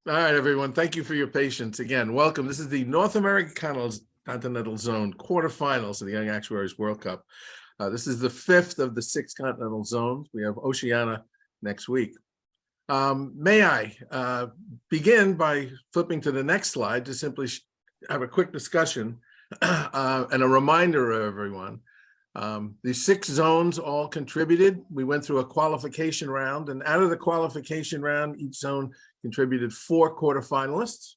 All right, everyone. Thank you for your patience. Again, welcome. This is the North American Continental Zone quarterfinals of the Young Actuaries World Cup. This is the fifth of the 6 continental zones. We have Oceania next week. May I begin by flipping to the next slide to simply have a quick discussion and a reminder of everyone. The 6 zones all contributed. We went through a qualification round, and out of the qualification round, each zone contributed 4 quarterfinalists.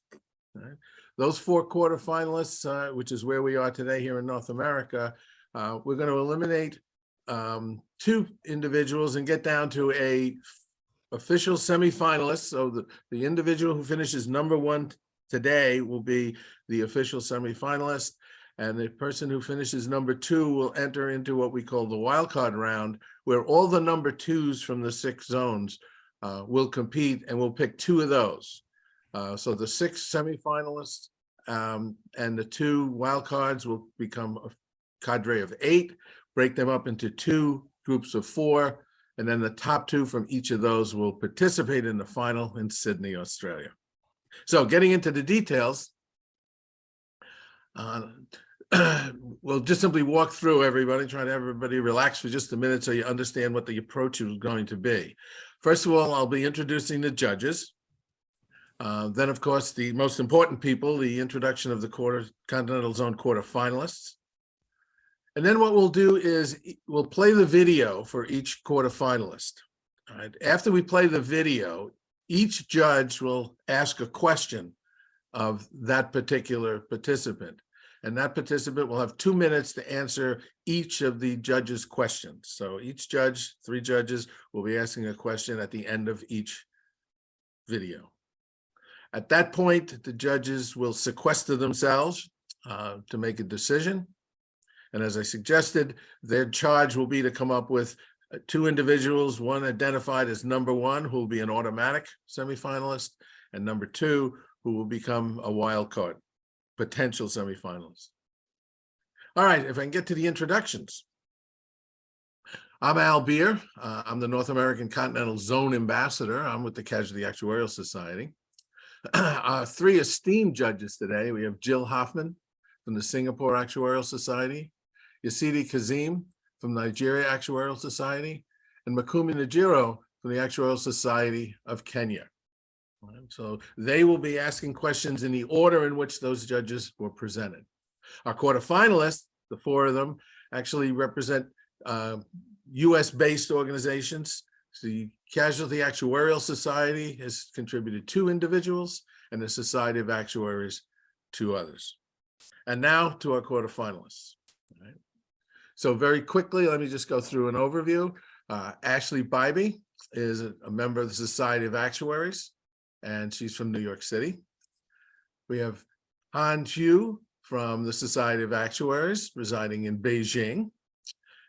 Right? Those 4 quarterfinalists, which is where we are today here in North America, we're going to eliminate 2 individuals and get down to a official semifinalist. So the individual who finishes number 1 today will be the official semifinalist. And the person who finishes number 2 will enter into what we call the wildcard round, where all the number 2s from the 6 zones will compete, and we'll pick 2 of those. So the 6 semifinalists and the 2 wildcards will become a cadre of 8, break them up into 2 groups of 4, and then the top 2 from each of those will participate in the final in Sydney, Australia. So getting into the details, we'll just simply walk through everybody, try to have everybody relax for just a minute so you understand what the approach is going to be. First of all, I'll be introducing the judges. Then, of course, the most important people, the introduction of the Continental Zone quarterfinalists. And then what we'll do is we'll play the video for each quarterfinalist. All right. After we play the video, each judge will ask a question of that particular participant. And that participant will have 2 minutes to answer each of the judges' questions. So each judge, 3 judges, will be asking a question at the end of each video. At that point, the judges will sequester themselves to make a decision. And as I suggested, their charge will be to come up with 2 individuals, one identified as number 1, who will be an automatic semifinalist, and number 2, who will become a wild card, potential semifinalist. All right, if I can get to the introductions. I'm Al Beer. I'm the North American Continental Zone Ambassador. I'm with the Casualty Actuarial Society. Our 3 esteemed judges today, we have Jill Hoffman from the Singapore Actuarial Society, Yasidi Kazim from Nigeria Actuarial Society, and Makumi Najiro from the Actuarial Society of Kenya. So they will be asking questions in the order in which those judges were presented. Our quarterfinalists, the 4 of them, actually represent US-based organizations. The Casualty Actuarial Society has contributed 2 individuals, and the Society of Actuaries 2 others. And now to our quarterfinalists. All right. So very quickly, let me just go through an overview. Ashley Bybee is a member of the Society of Actuaries, and she's from New York City. We have Han Hu from the Society of Actuaries, residing in Beijing.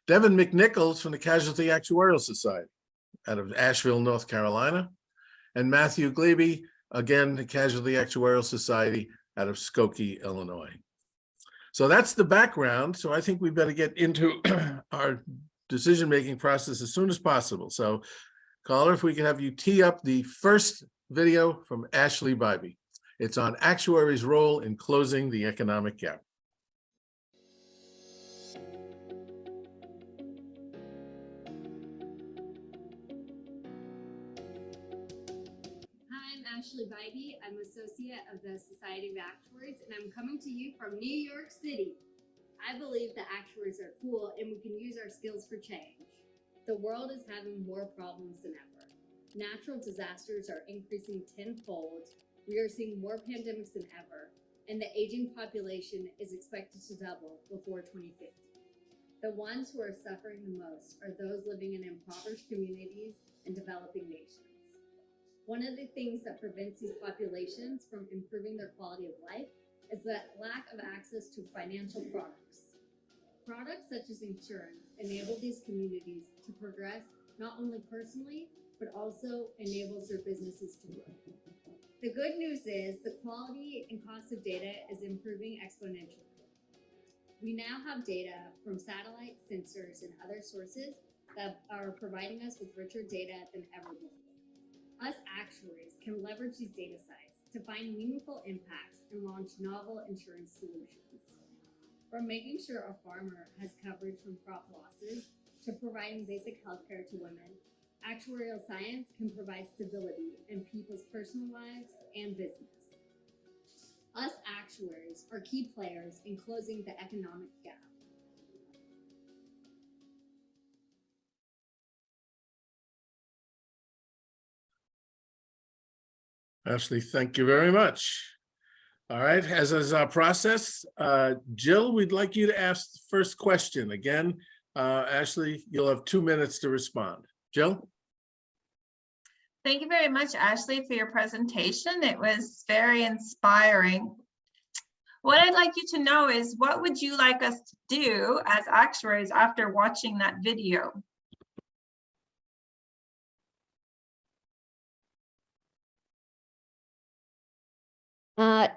Devin McNichols from the Casualty Actuarial Society, out of Asheville, North Carolina. And Matthew Glebe, again, the Casualty Actuarial Society, out of Skokie, Illinois. So that's the background. So I think we better get into our decision-making process as soon as possible. So, caller, if we could have you tee up the first video from Ashley Bybee. It's on actuaries' role in closing the economic gap. Hi, I'm Ashley Bybee. I'm associate of the Society of Actuaries, and I'm coming to you from New York City. I believe that actuaries are cool and we can use our skills for change. The world is having more problems than ever. Natural disasters are increasing tenfold. We are seeing more pandemics than ever, and the aging population is expected to double before 2050. The ones who are suffering the most are those living in impoverished communities and developing nations. One of the things that prevents these populations from improving their quality of life is the lack of access to financial products. Products such as insurance enable these communities to progress not only personally, but also enables their businesses to grow. The good news is the quality and cost of data is improving exponentially. We now have data from satellite sensors and other sources that are providing us with richer data than ever before. Us actuaries can leverage these data sets to find meaningful impacts and launch novel insurance solutions. From making sure a farmer has coverage from crop losses to providing basic healthcare to women, actuarial science can provide stability in people's personal lives and business. Us actuaries are key players in closing the economic gap. Ashley, thank you very much. All right, as is our process, Jill, we'd like you to ask the first question. Again, Ashley, you'll have 2 minutes to respond. Jill? Thank you very much, Ashley, for your presentation. It was very inspiring. What I'd like you to know is, what would you like us to do as actuaries after watching that video?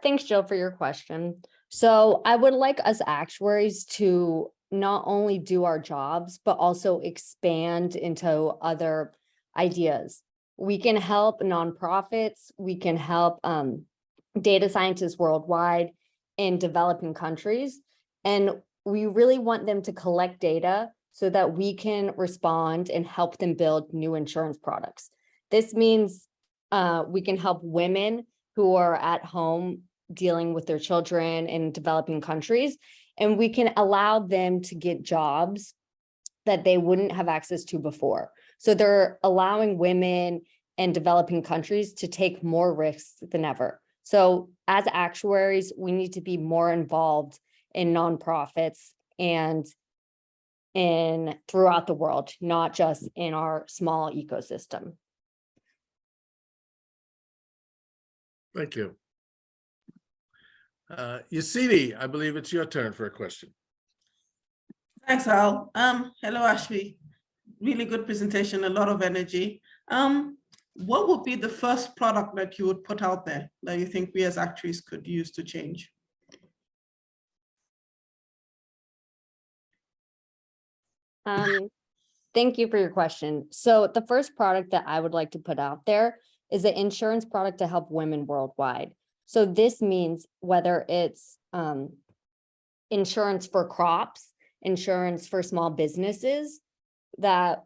Thanks, Jill, for your question. So I would like us actuaries to not only do our jobs, but also expand into other ideas. We can help nonprofits, we can help data scientists worldwide in developing countries. And we really want them to collect data so that we can respond and help them build new insurance products. This means we can help women who are at home dealing with their children in developing countries, and we can allow them to get jobs that they wouldn't have access to before. So they're allowing women in developing countries to take more risks than ever. So as actuaries, we need to be more involved in nonprofits and throughout the world, not just in our small ecosystem. Thank you. Yasidi, I believe it's your turn for a question. Thanks, Al. Hello, Ashley. Really good presentation, a lot of energy. What would be the first product that you would put out there that you think we as actuaries could use to change? Thank you for your question. So the first product that I would like to put out there is an insurance product to help women worldwide. So this means whether it's insurance for crops, insurance for small businesses, that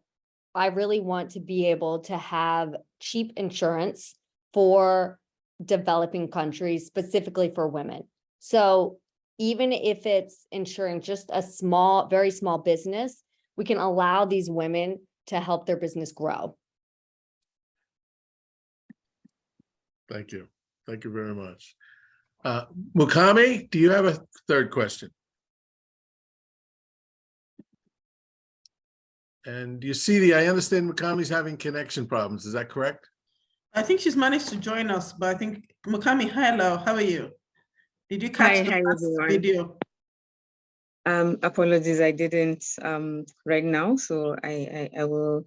I really want to be able to have cheap insurance for developing countries, specifically for women. So even if it's insuring just a small, very small business, we can allow these women to help their business grow. Thank you. Thank you very much. Mukami, do you have a third question? And Yasidi, I understand Mukami's having connection problems. Is that correct? I think she's managed to join us, but I think, Mukami, hello, how are you? Did you catch the last video? Apologies, I didn't right now, so I will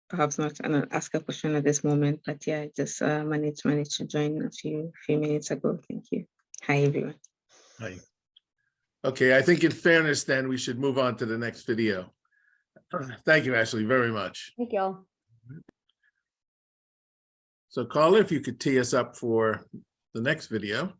perhaps not ask a question at this moment, but yeah, I just managed to join a few minutes ago. Thank you. Hi, everyone. Hi. Okay, I think in fairness, then we should move on to the next video. Thank you, Ashley, very much. Thank you. So Carla, if you could tee us up for the next video.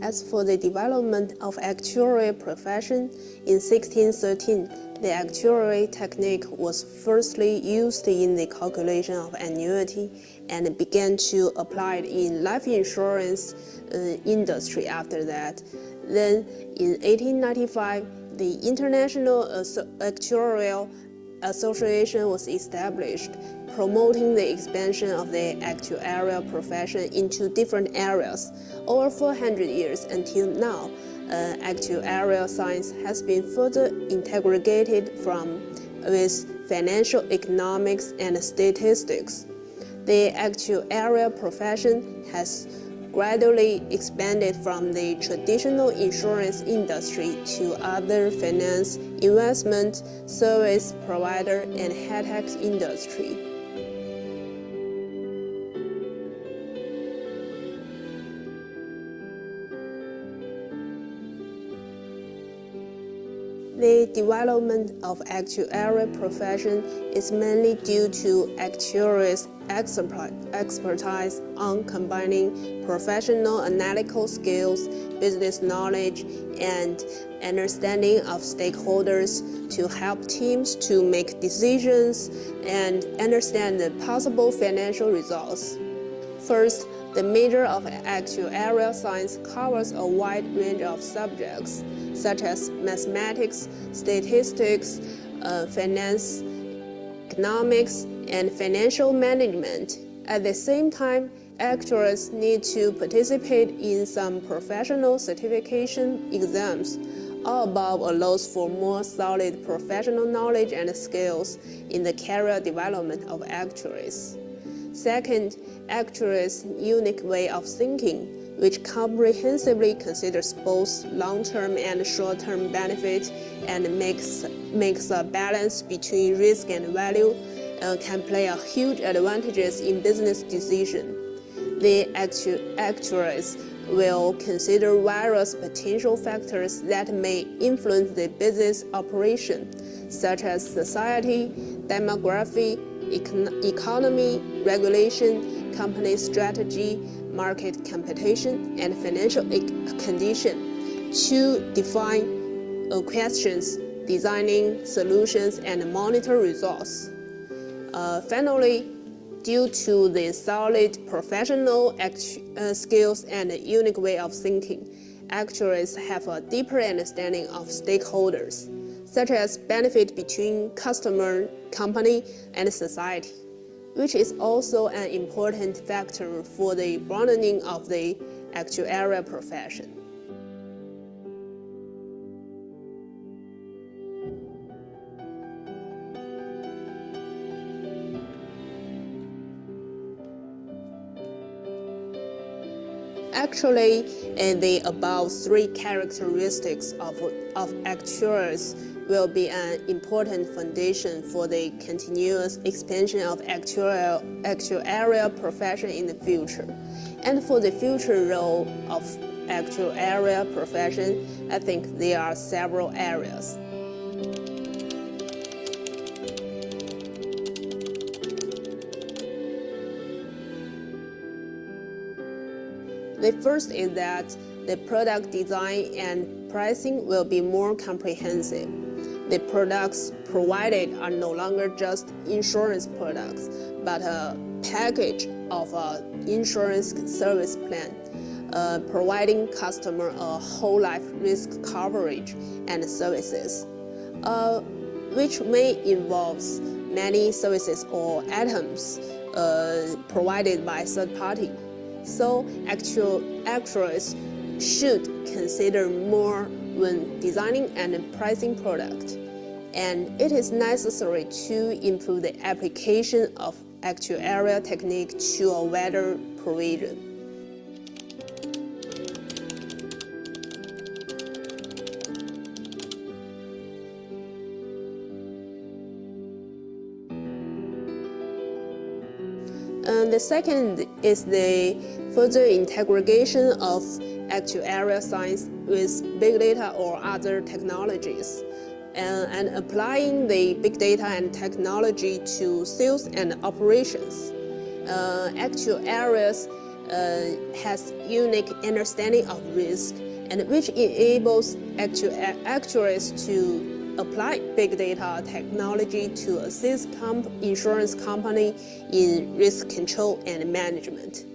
As for the development of actuarial profession, in 1613, the actuarial technique was firstly used in the calculation of annuity and began to apply it in life insurance industry after that. Then in 1895, the International Actuarial Association was established, promoting the expansion of the actuarial profession into different areas. Over 400 years until now, actuarial science has been further integrated with financial economics and statistics. The actuarial profession has gradually expanded from the traditional insurance industry to other finance, investment, service provider, and high-tech industry. The development of actuarial profession is mainly due to actuaries' expertise on combining professional analytical skills, business knowledge, and understanding of stakeholders to help teams to make decisions and understand the possible financial results. First, the major of actuarial science covers a wide range of subjects, such as mathematics, statistics, finance, economics, and financial management. At the same time, actuaries need to participate in some professional certification exams. All above allows for more solid professional knowledge and skills in the career development of actuaries. Second, actuaries' unique way of thinking, which comprehensively considers both long-term and short-term benefit and makes a balance between risk and value, can play a huge advantage in business decision. The actuaries will consider various potential factors that may influence the business operation, such as society, demography, economy, regulation, company strategy, market competition, and financial condition to define questions, designing solutions, and monitor results. Finally, due to the solid professional skills and a unique way of thinking, actuaries have a deeper understanding of stakeholders, such as benefit between customer, company, and society, which is also an important factor for the broadening of the actuarial profession. Actually, the above three characteristics of actuaries will be an important foundation for the continuous expansion of actuarial profession in the future. And for the future role of actuarial profession, I think there are several areas. The first is that the product design and pricing will be more comprehensive. The products provided are no longer just insurance products, but a package of an insurance service plan, providing customer a whole life risk coverage and services, which may involve many services or items provided by third party. So actuaries should consider more when designing and pricing product. And it is necessary to improve the application of actuarial technique to a wider provision. And the second is the further integration of actuarial science with big data or other technologies, and applying the big data and technology to sales and operations. Actuarials has unique understanding of risk, and which enables actuaries to apply big data technology to assist insurance company in risk control and management.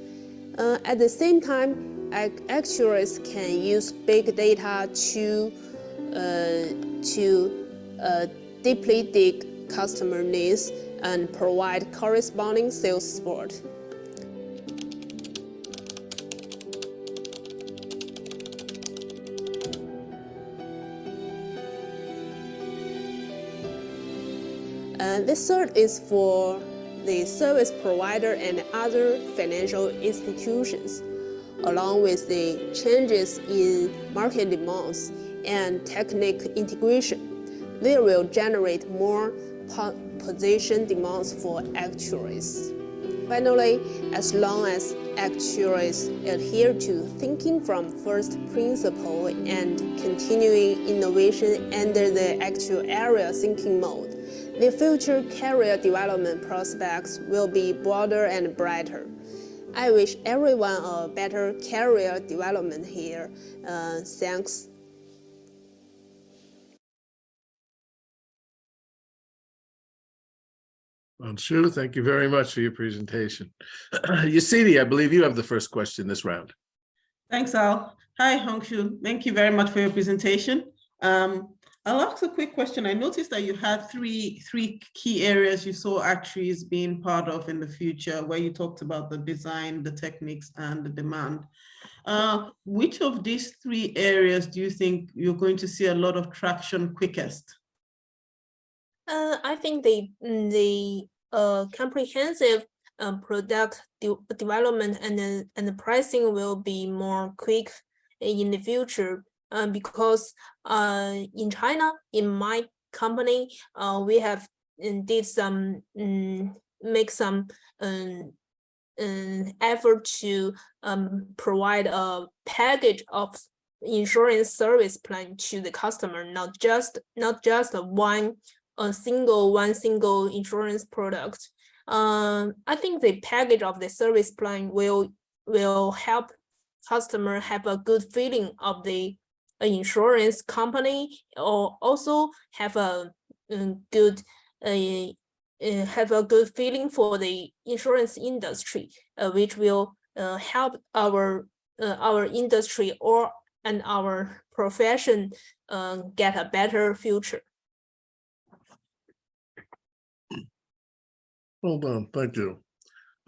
At the same time, actuaries can use big data to deeply dig customer needs and provide corresponding sales support. The third is for the service provider and other financial institutions. Along with the changes in market demands and technical integration, they will generate more position demands for actuaries. Finally, as long as actuaries adhere to thinking from first principle and continuing innovation under the actuarial thinking mode, the future career development prospects will be broader and brighter. I wish everyone a better career development here. Thanks. Shu, thank you very much for your presentation. Yasidi, I believe you have the first question this round. Thanks, Al. Hi, Hongshu. Thank you very much for your presentation. I'll ask a quick question. I noticed that you had three key areas you saw actuaries being part of in the future, where you talked about the design, the techniques, and the demand. Which of these three areas do you think you're going to see a lot of traction quickest? I think the comprehensive product development and the pricing will be more quick in the future. Because in China, in my company, we have did some make some effort to provide a package of insurance service plan to the customer, not just one single insurance product. I think the package of the service plan will help customer have a good feeling of the insurance company, or also have a good feeling for the insurance industry, which will help our industry and our profession get a better future. Hold on, thank you.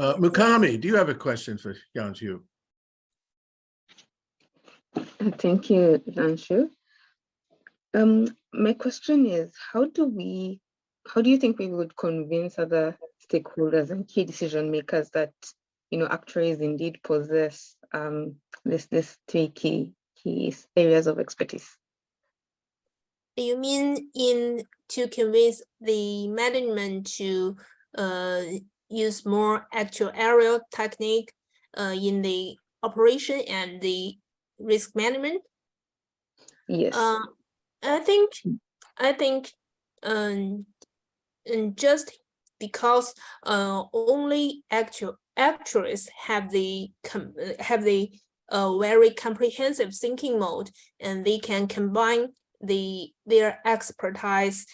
Mukami, do you have a question for Yanshu? Thank you, Yanshu. My question is, how do you think we would convince other stakeholders and key decision makers that actuaries indeed possess this three key areas of expertise? You mean to convince the management to use more actuarial technique in the operation and the risk management? Yes. I think just because only actuaries have the very comprehensive thinking mode, and they can combine their expertise,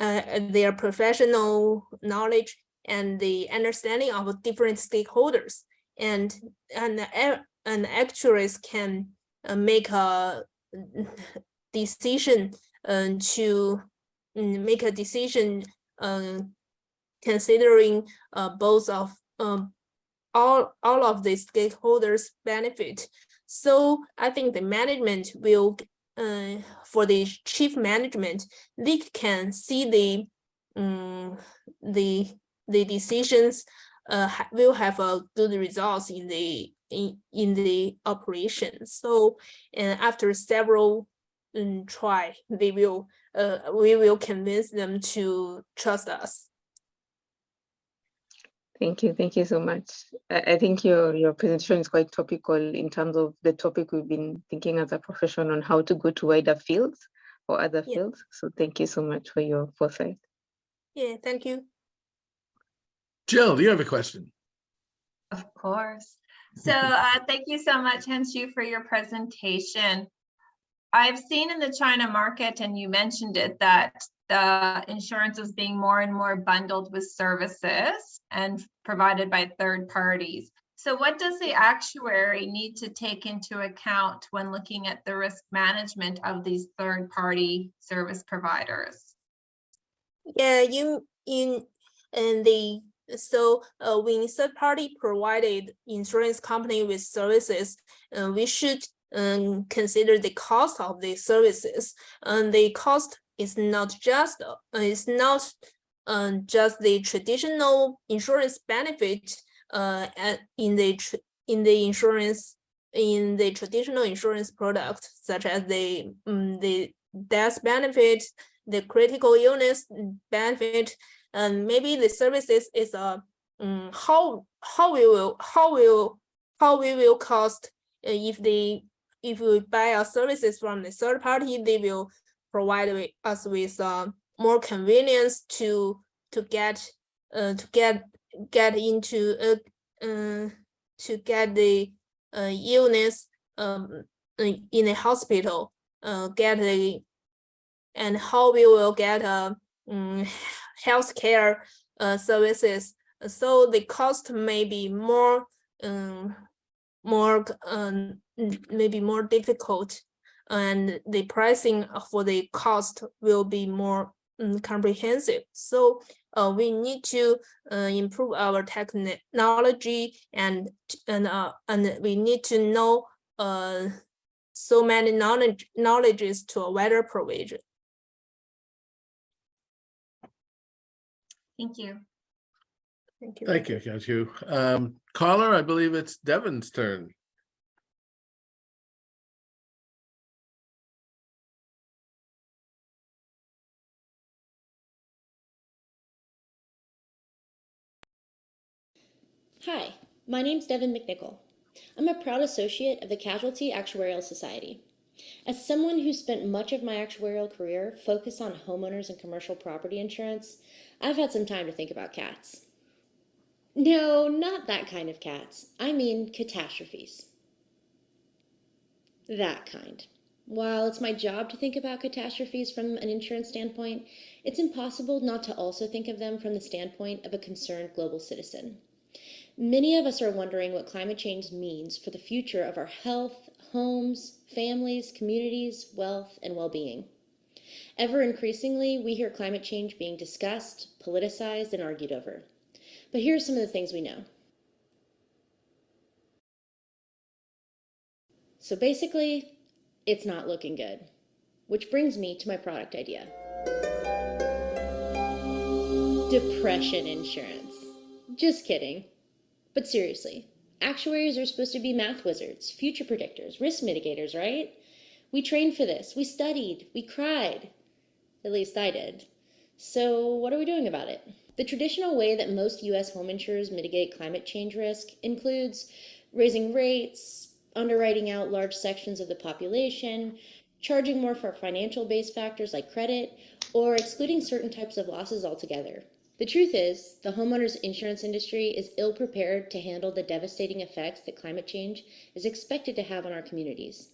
their professional knowledge, and the understanding of different stakeholders, and actuaries can make a decision considering both of all of the stakeholders' benefit. So I think the management will, for the chief management, they can see the decisions will have a good results in the operation. So, and after several try, we will convince them to trust us. Thank you so much. I think your presentation is quite topical in terms of the topic we've been thinking as a profession on how to go to wider fields or other fields. So thank you so much for your foresight. Yeah, thank you. Jill, do you have a question? Of course. So thank you so much, Henshu, for your presentation. I've seen in the China market, and you mentioned it, that the insurance is being more and more bundled with services and provided by third parties. So what does the actuary need to take into account when looking at the risk management of these third party service providers? Yeah, when third party provided insurance company with services, we should consider the cost of the services, and the cost is not just the traditional insurance benefit in the traditional insurance product, such as the death benefit, the critical illness benefit, and maybe the services is how we will cost if we buy our services from the third party. They will provide us with more convenience to get into to get the illness in a hospital, and how we will get healthcare services. So the cost may be maybe more difficult, and the pricing for the cost will be more comprehensive. So we need to improve our technology, and we need to know so many knowledges to a wider provision. Thank you. Thank you. Thank you, Kanju. Caller, I believe it's Devin's turn. Hi, my name's Devin McNichol. I'm a proud associate of the Casualty Actuarial Society. As someone who spent much of my actuarial career focused on homeowners and commercial property insurance, I've had some time to think about cats. No, not that kind of cats. I mean catastrophes. That kind. While it's my job to think about catastrophes from an insurance standpoint, it's impossible not to also think of them from the standpoint of a concerned global citizen. Many of us are wondering what climate change means for the future of our health, homes, families, communities, wealth, and well-being. Ever increasingly, we hear climate change being discussed, politicized, and argued over. But here are some of the things we know. So basically, it's not looking good. Which brings me to my product idea. Depression insurance. Just kidding. But seriously, actuaries are supposed to be math wizards, future predictors, risk mitigators, right? We trained for this, we studied, we cried. At least I did. So what are we doing about it? The traditional way that most US home insurers mitigate climate change risk includes raising rates, underwriting out large sections of the population, charging more for financial-based factors like credit, or excluding certain types of losses altogether. The truth is, the homeowners insurance industry is ill-prepared to handle the devastating effects that climate change is expected to have on our communities.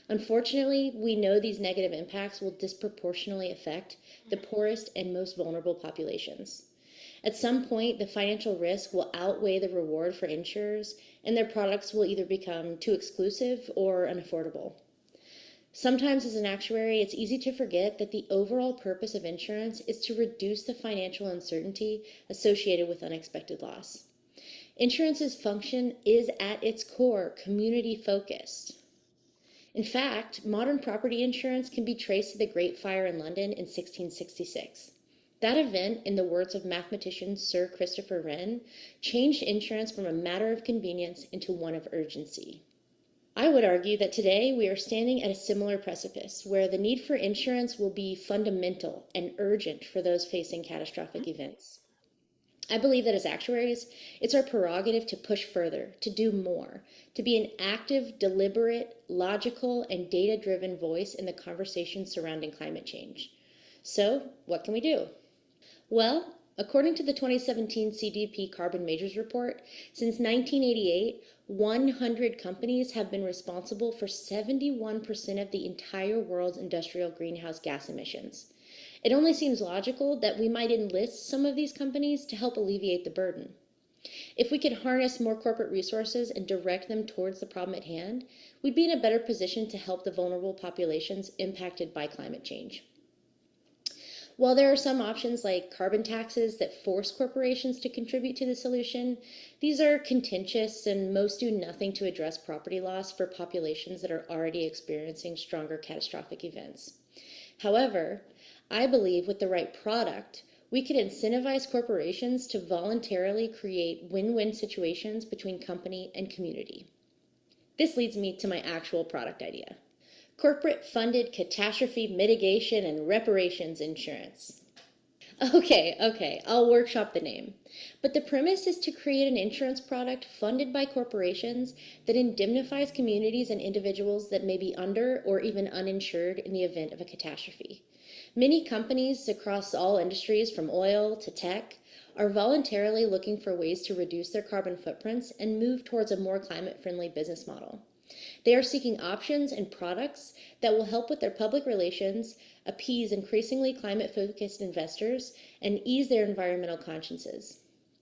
Unfortunately, we know these negative impacts will disproportionately affect the poorest and most vulnerable populations. At some point, the financial risk will outweigh the reward for insurers, and their products will either become too exclusive or unaffordable. Sometimes as an actuary, it's easy to forget that the overall purpose of insurance is to reduce the financial uncertainty associated with unexpected loss. Insurance's function is at its core community focused. In fact, modern property insurance can be traced to the Great Fire in London in 1666. That event, in the words of mathematician Sir Christopher Wren, changed insurance from a matter of convenience into one of urgency. I would argue that today we are standing at a similar precipice where the need for insurance will be fundamental and urgent for those facing catastrophic events. I believe that as actuaries, it's our prerogative to push further, to do more, to be an active, deliberate, logical, and data-driven voice in the conversation surrounding climate change. So, what can we do? Well, according to the 2017 CDP Carbon Majors Report, since 1988, 100 companies have been responsible for 71% of the entire world's industrial greenhouse gas emissions. It only seems logical that we might enlist some of these companies to help alleviate the burden. If we could harness more corporate resources and direct them towards the problem at hand, we'd be in a better position to help the vulnerable populations impacted by climate change. While there are some options like carbon taxes that force corporations to contribute to the solution, these are contentious and most do nothing to address property loss for populations that are already experiencing stronger catastrophic events. However, I believe with the right product, We could incentivize corporations to voluntarily create win-win situations between company and community. This leads me to my actual product idea: corporate-funded catastrophe mitigation and reparations insurance. Okay, I'll workshop the name. But the premise is to create an insurance product funded by corporations that indemnifies communities and individuals that may be under or even uninsured in the event of a catastrophe. Many companies across all industries, from oil to tech, are voluntarily looking for ways to reduce their carbon footprints and move towards a more climate-friendly business model. They are seeking options and products that will help with their public relations, appease increasingly climate-focused investors, and ease their environmental consciences.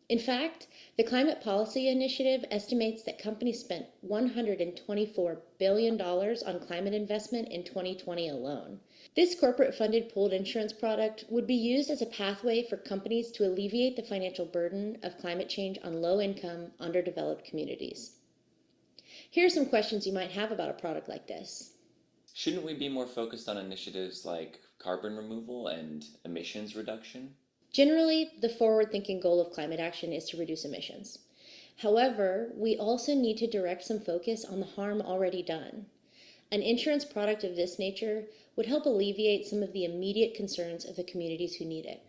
In fact, the Climate Policy Initiative estimates that companies spent $124 billion on climate investment in 2020 alone. This corporate-funded pooled insurance product would be used as a pathway for companies to alleviate the financial burden of climate change on low-income, underdeveloped communities. Here are some questions you might have about a product like this. Shouldn't we be more focused on initiatives like carbon removal and emissions reduction? Generally, the forward-thinking goal of climate action is to reduce emissions. However, we also need to direct some focus on the harm already done. An insurance product of this nature would help alleviate some of the immediate concerns of the communities who need it.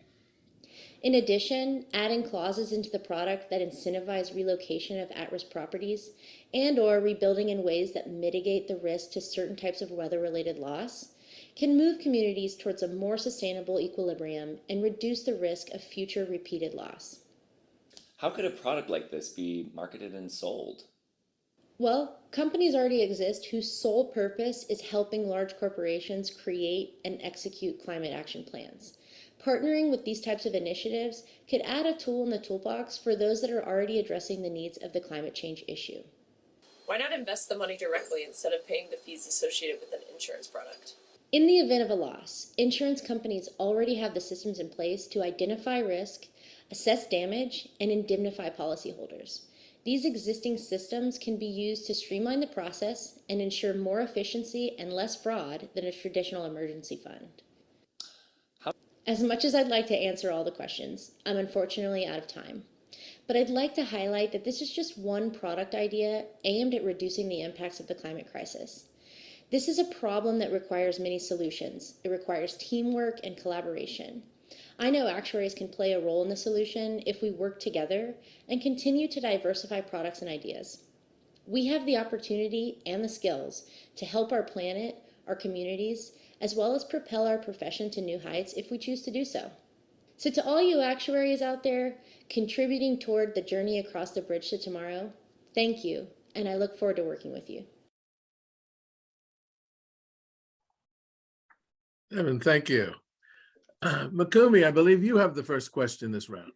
In addition, adding clauses into the product that incentivize relocation of at-risk properties and/or rebuilding in ways that mitigate the risk to certain types of weather-related loss can move communities towards a more sustainable equilibrium and reduce the risk of future repeated loss. How could a product like this be marketed and sold? Well, companies already exist whose sole purpose is helping large corporations create and execute climate action plans. Partnering with these types of initiatives could add a tool in the toolbox for those that are already addressing the needs of the climate change issue. Why not invest the money directly instead of paying the fees associated with an insurance product? In the event of a loss, insurance companies already have the systems in place to identify risk, assess damage, and indemnify policyholders. These existing systems can be used to streamline the process and ensure more efficiency and less fraud than a traditional emergency fund. As much as I'd like to answer all the questions, I'm unfortunately out of time. But I'd like to highlight that this is just one product idea aimed at reducing the impacts of the climate crisis. This is a problem that requires many solutions. It requires teamwork and collaboration. I know actuaries can play a role in the solution if we work together and continue to diversify products and ideas. We have the opportunity and the skills to help our planet, our communities, as well as propel our profession to new heights if we choose to do so. So to all you actuaries out there contributing toward the journey across the bridge to tomorrow, thank you, and I look forward to working with you. Evan, thank you. Makumi, I believe you have the first question this round.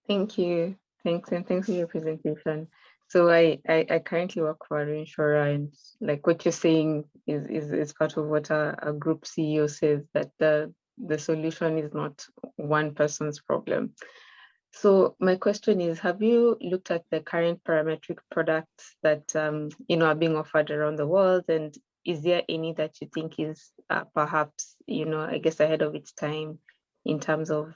Thank you. Thanks, and thanks for your presentation. So I currently work for an insurer, and like what you're saying is part of what a group CEO says, that the solution is not one person's problem. So my question is, have you looked at the current parametric products that are being offered around the world, and is there any that you think is perhaps I guess ahead of its time in terms of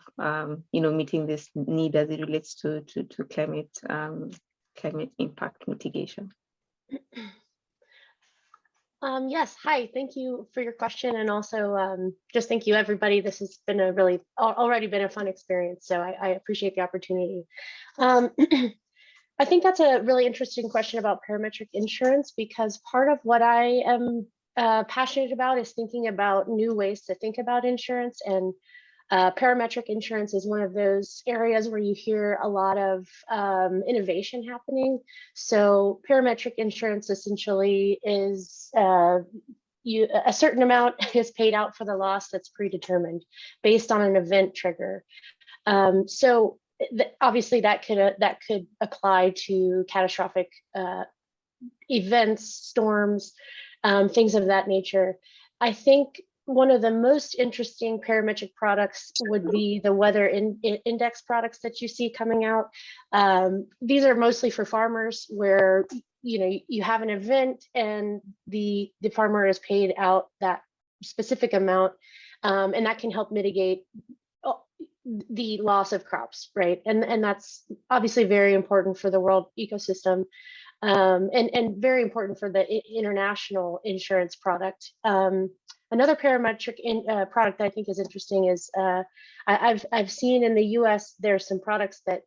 meeting this need as it relates to climate impact mitigation? Yes, hi, thank you for your question, and also just thank you everybody. This has been already been a fun experience, so I appreciate the opportunity. I think that's a really interesting question about parametric insurance, because part of what I am passionate about is thinking about new ways to think about insurance, and parametric insurance is one of those areas where you hear a lot of innovation happening. So parametric insurance essentially is a certain amount is paid out for the loss that's predetermined based on an event trigger. So obviously that could apply to catastrophic events, storms, things of that nature. I think one of the most interesting parametric products would be the weather index products that you see coming out. These are mostly for farmers, where you have an event and the farmer is paid out that specific amount And that can help mitigate the loss of crops, right? And that's obviously very important for the world ecosystem, and very important for the international insurance product. Another parametric product that I think is interesting is I've seen in the U.S. there's some products that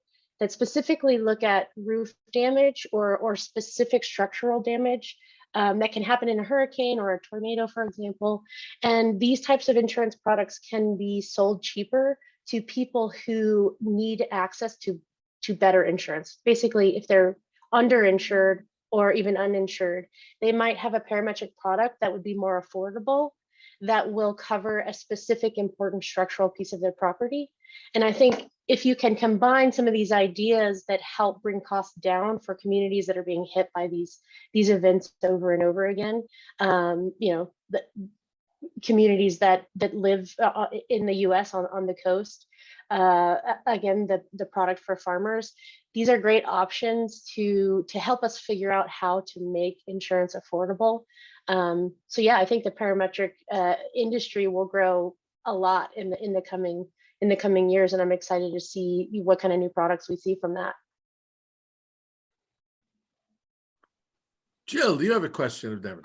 specifically look at roof damage or specific structural damage that can happen in a hurricane or a tornado, for example. And these types of insurance products can be sold cheaper to people who need access to better insurance. Basically, if they're underinsured or even uninsured, they might have a parametric product that would be more affordable, that will cover a specific important structural piece of their property. And I think if you can combine some of these ideas that help bring costs down for communities that are being hit by these events over and over again, the communities that live in the U.S. on the coast, again, the product for farmers, these are great options to help us figure out how to make insurance affordable. So yeah, I think the parametric industry will grow a lot in the coming years, and I'm excited to see what kind of new products we see from that. Jill, do you have a question of Devin?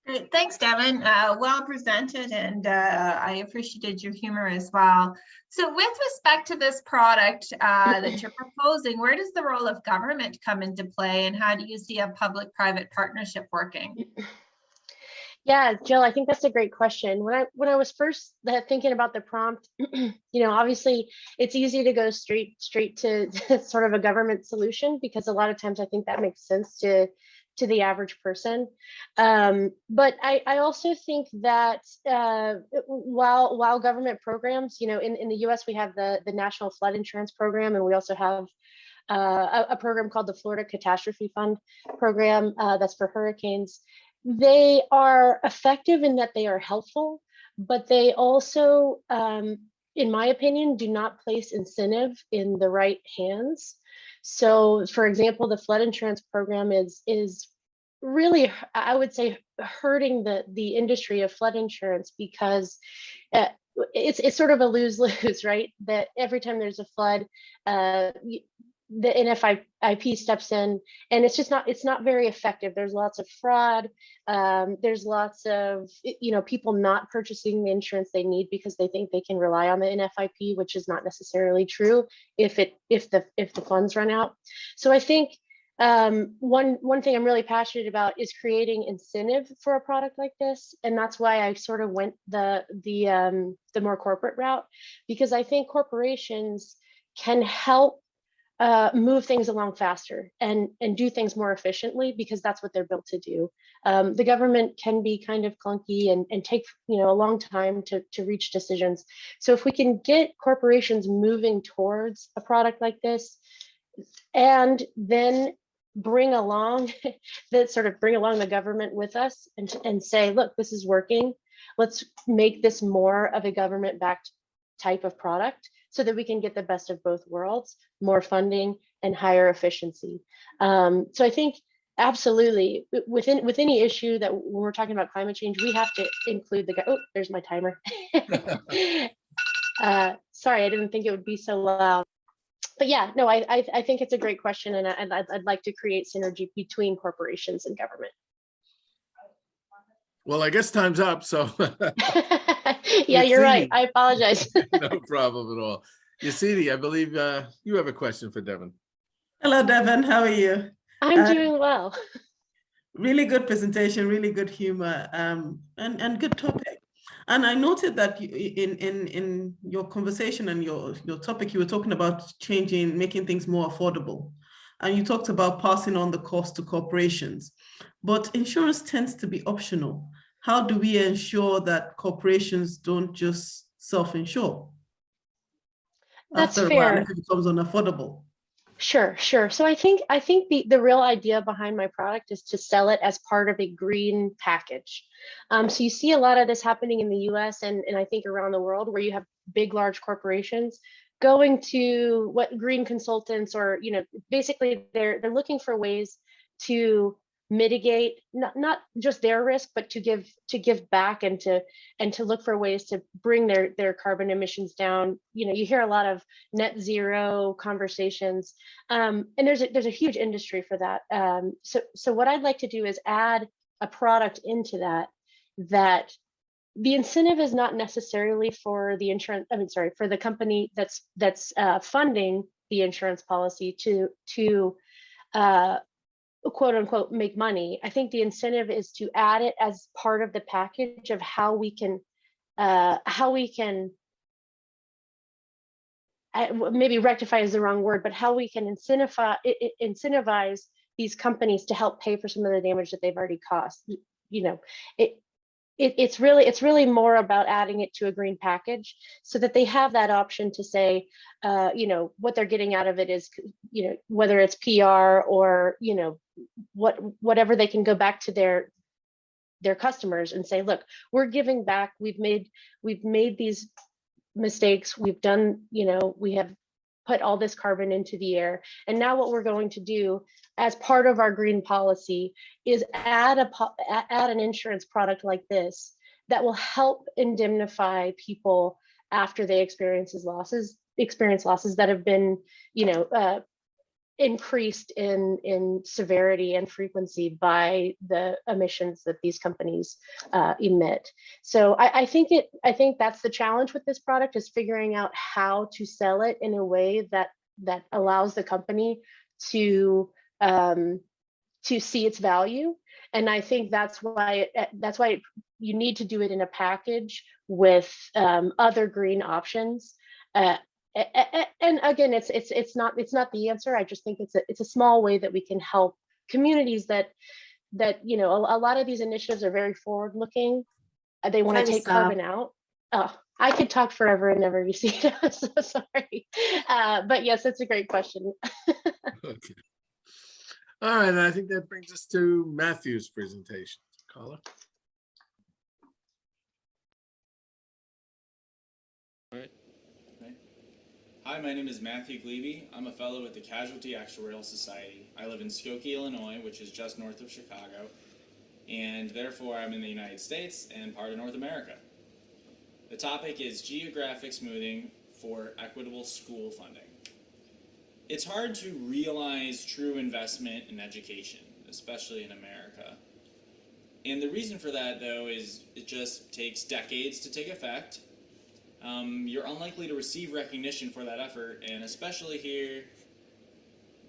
Great, thanks, Devin. Well presented, and I appreciated your humor as well. So with respect to this product that you're proposing, where does the role of government come into play, and how do you see a public-private partnership working? Yeah, Jill, I think that's a great question. When I was first thinking about the prompt, obviously it's easy to go straight to sort of a government solution, because a lot of times I think that makes sense to the average person. But I also think that while government programs, in the US, we have the National Flood Insurance Program, and we also have a program called the Florida Catastrophe Fund program that's for hurricanes. They are effective in that they are helpful, but they also, in my opinion, do not place incentive in the right hands. So, for example, the flood insurance program is really, I would say, hurting the industry of flood insurance, because it's sort of a lose-lose, right? That every time there's a flood, the NFIP steps in, and it's not very effective. There's lots of fraud. There's lots of people not purchasing the insurance they need because they think they can rely on the NFIP, which is not necessarily true if the funds run out. So I think one thing I'm really passionate about is creating incentive for a product like this, and that's why I sort of went the more corporate route, because I think corporations can help move things along faster and do things more efficiently, because that's what they're built to do. The government can be kind of clunky and take a long time to reach decisions. So if we can get corporations moving towards a product like this, and then bring along the government with us and say, look, this is working. Let's make this more of a government-backed type of product, so that we can get the best of both worlds, more funding and higher efficiency. So I think absolutely with any issue that when we're talking about climate change, we have to include oh, there's my timer. Sorry, I didn't think it would be so loud. But yeah, no, I think it's a great question, and I'd like to create synergy between corporations and government. Well, I guess time's up, so. Yeah, you're right. I apologize. No problem at all. Yasidi, I believe you have a question for Devin. Hello, Devin. How are you? I'm doing well. Really good presentation, really good humor, and good topic. And I noted that in your conversation and your topic, you were talking about making things more affordable. And you talked about passing on the cost to corporations. But insurance tends to be optional. How do we ensure that corporations don't just self-insure? That's after fair. a while, if it becomes unaffordable. Sure. So I think the real idea behind my product is to sell it as part of a green package. So you see a lot of this happening in the US and I think around the world, where you have big, large corporations going to what green consultants, or basically they're looking for ways to mitigate not just their risk, but to give back and to look for ways to bring their carbon emissions down. You know, you hear a lot of net zero conversations, and there's a huge industry for that. So what I'd like to do is add a product into that the incentive is not necessarily for the insurance, for the company that's funding the insurance policy to quote unquote make money. I think the incentive is to add it as part of the package of how we can maybe rectify is the wrong word, but how we can incentivize these companies to help pay for some of the damage that they've already caused. You know, it's really more about adding it to a green package so that they have that option to say, you know, what they're getting out of it is, you know, whether it's PR or, you know, whatever, they can go back to their customers and say, look, we're giving back. We've made these mistakes. We've done, you know, we have put all this carbon into the air. And now what we're going to do as part of our green policy is add an insurance product like this that will help indemnify people after they experience losses that have been, you know, increased in severity and frequency by the emissions that these companies emit. So I think that's the challenge with this product, is figuring out how to sell it in a way that allows the company to see its value. And I think that's why you need to do it in a package with other green options. And again, it's not the answer. I just think it's a small way that we can help communities that you know, a lot of these initiatives are very forward looking. They want to take carbon out. Oh, I could talk forever and never be seen. I'm so sorry. But yes, it's a great question. Okay. All right, and I think that brings us to Matthew's presentation. Caller. All right. Hi, my name is Matthew Glebe. I'm a fellow with the Casualty Actuarial Society. I live in Skokie, Illinois, which is just north of Chicago, and therefore I'm in the United States and part of North America. The topic is geographic smoothing for equitable school funding. It's hard to realize true investment in education, especially in America. And the reason for that, though, is it just takes decades to take effect. You're unlikely to receive recognition for that effort, and especially here,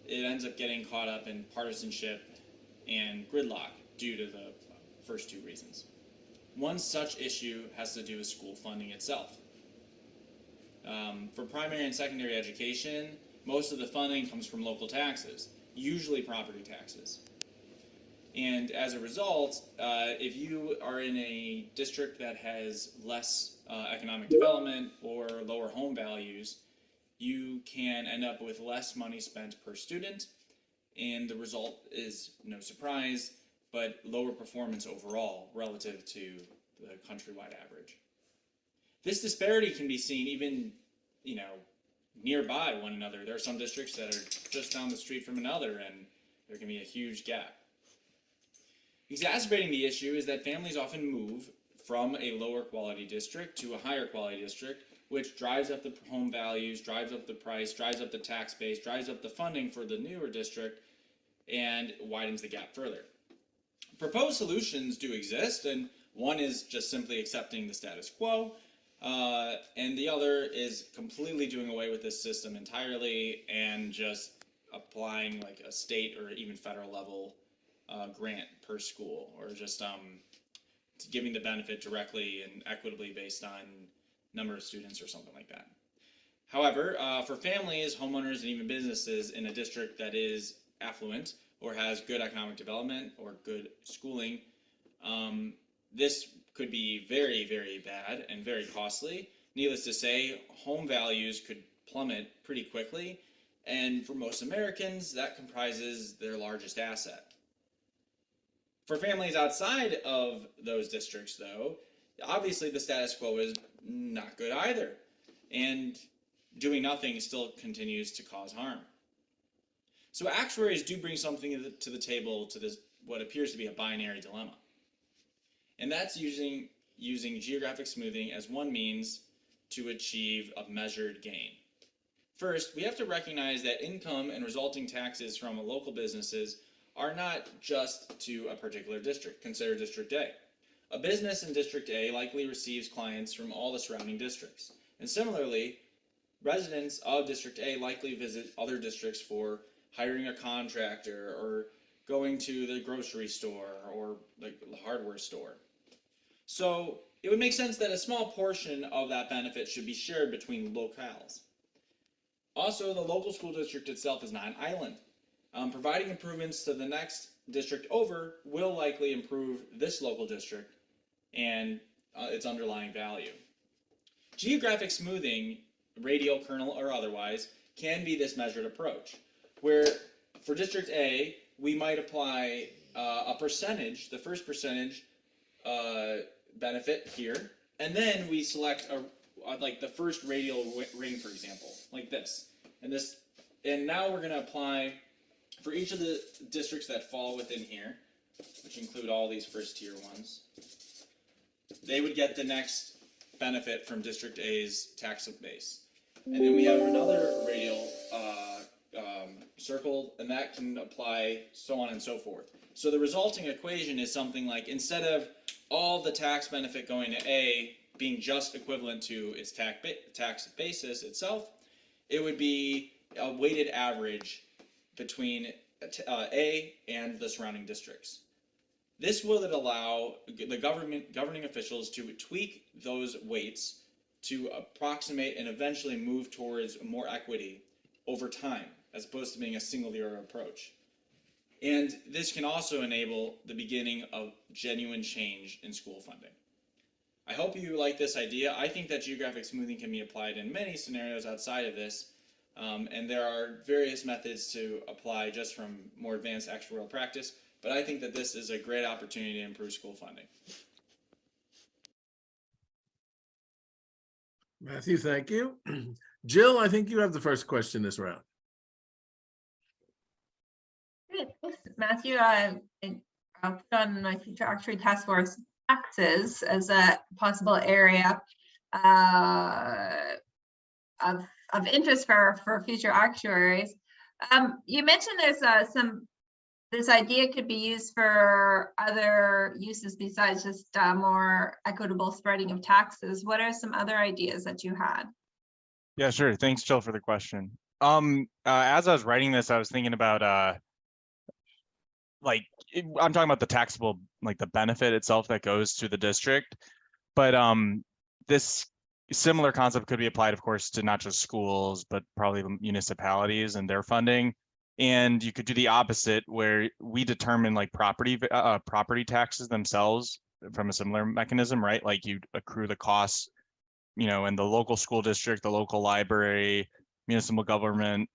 it ends up getting caught up in partisanship and gridlock due to the first two reasons. One such issue has to do with school funding itself. For primary and secondary education, most of the funding comes from local taxes, usually property taxes. And as a result, if you are in a district that has less economic development or lower home values, you can end up with less money spent per student, and the result is, no surprise, but lower performance overall relative to the countrywide average. This disparity can be seen even, you know, nearby one another. There are some districts that are just down the street from another, and there can be a huge gap. Exacerbating the issue is that families often move from a lower quality district to a higher quality district, which drives up the home values, drives up the price, drives up the tax base, drives up the funding for the newer district, and widens the gap further. Proposed solutions do exist, and one is just simply accepting the status quo, and the other is completely doing away with this system entirely and just applying like a state or even federal level grant per school, or just giving the benefit directly and equitably based on number of students or something like that. However, for families, homeowners, and even businesses in a district that is affluent or has good economic development or good schooling, this could be very, very bad and very costly. Needless to say, home values could plummet pretty quickly, and for most Americans, that comprises their largest asset. For families outside of those districts, though, obviously the status quo is not good either, and doing nothing still continues to cause harm. So actuaries do bring something to the table to this what appears to be a binary dilemma. And that's using geographic smoothing as one means to achieve a measured gain. First, we have to recognize that income and resulting taxes from local businesses are not just to a particular district. Consider District A. A business in District A likely receives clients from all the surrounding districts. And similarly, residents of District A likely visit other districts for hiring a contractor or going to the grocery store or the hardware store. So it would make sense that a small portion of that benefit should be shared between locales. Also, the local school district itself is not an island. Providing improvements to the next district over will likely improve this local district and its underlying value. Geographic smoothing, radial, kernel, or otherwise, can be this measured approach, where for District A, we might apply a percentage, the first percentage benefit here, and then we select like the first radial ring, for example, like this. And now we're going to apply for each of the districts that fall within here, which include all these first tier ones. They would get the next benefit from District A's tax base. And then we have another radial circled, and that can apply so on and so forth. So the resulting equation is something like, instead of all the tax benefit going to A being just equivalent to its tax basis itself, it would be a weighted average between A and the surrounding districts. This will allow the governing officials to tweak those weights to approximate and eventually move towards more equity over time, as opposed to being a single-year approach. And this can also enable the beginning of genuine change in school funding. I hope you like this idea. I think that geographic smoothing can be applied in many scenarios outside of this, and there are various methods to apply just from more advanced actuarial practice, but I think that this is a great opportunity to improve school funding. Matthew, thank you. Jill, I think you have the first question this round. Great, thanks, Matthew. I'll put on my future actuary task force taxes as a possible area of interest for future actuaries. You mentioned there's this idea could be used for other uses besides just more equitable spreading of taxes. What are some other ideas that you had? Yeah, sure. Thanks, Jill, for the question. As I was writing this, I was thinking about I'm talking about the taxable, like the benefit itself that goes to the district, but this similar concept could be applied, of course, to not just schools, but probably municipalities and their funding. And you could do the opposite, where we determine like property taxes themselves from a similar mechanism, right? Like you accrue the costs, you know, in the local school district, the local library, municipal government.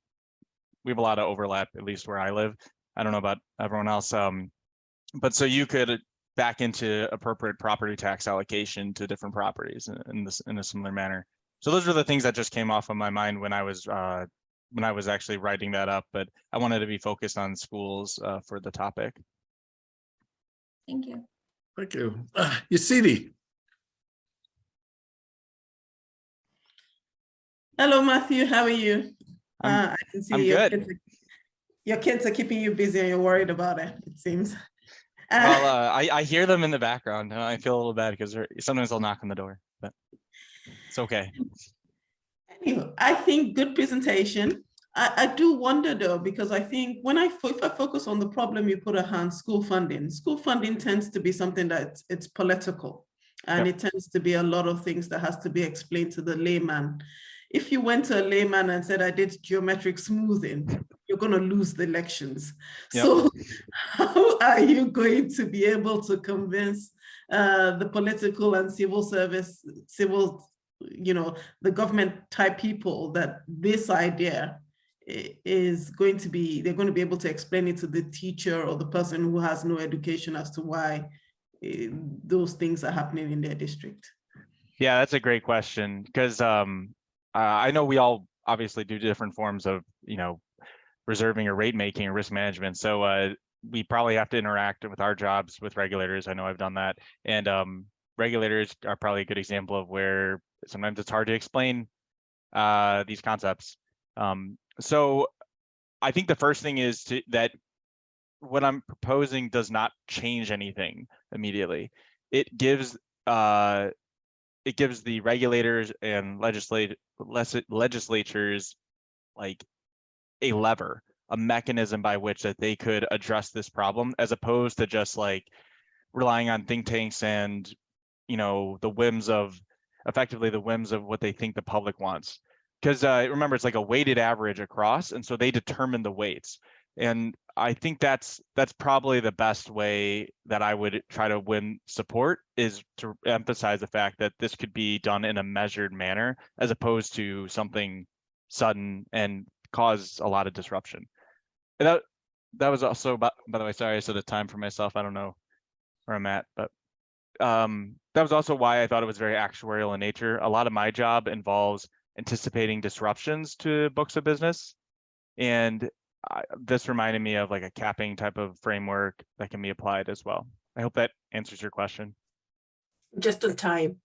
We have a lot of overlap, at least where I live. I don't know about everyone else. But so you could back into appropriate property tax allocation to different properties in a similar manner. So those are the things that just came off of my mind when I was actually writing that up, but I wanted to be focused on schools for the topic. Thank you. Thank you. Yasidi. Hello, Matthew. How are you? I can see your kids are keeping you busy and you're worried about it seems. Well, I hear them in the background and I feel a little bad because sometimes they'll knock on the door, but it's okay. Anyway, I think good presentation. I do wonder though, because I think if I focus on the problem you put around school funding tends to be something that it's political, and It tends to be a lot of things that has to be explained to the layman. If you went to a layman and said, I did geometric smoothing, you're going to lose the elections. Yep. So how are you going to be able to convince the political and the government type people that this idea is going to be, they're going to be able to explain it to the teacher or the person who has no education as to why those things are happening in their district? Yeah, that's a great question, because I know we all obviously do different forms of, reserving or rate making or risk management. So we probably have to interact with our jobs with regulators. I know I've done that. And regulators are probably a good example of where sometimes it's hard to explain these concepts. So I think the first thing is that what I'm proposing does not change anything immediately. It gives the regulators and legislatures like a lever, a mechanism by which that they could address this problem, as opposed to just like relying on think tanks and, you know, effectively the whims of what they think the public wants. Because remember, it's like a weighted average across, and so they determine the weights. And I think that's probably the best way that I would try to win support, is to emphasize the fact that this could be done in a measured manner, as opposed to something sudden and cause a lot of disruption. And that was also, by the way, sorry I said the time for myself. I don't know where I'm at, but that was also why I thought it was very actuarial in nature. A lot of my job involves anticipating disruptions to books of business. And this reminded me of like a capping type of framework that can be applied as well. I hope that answers your question. Just on time.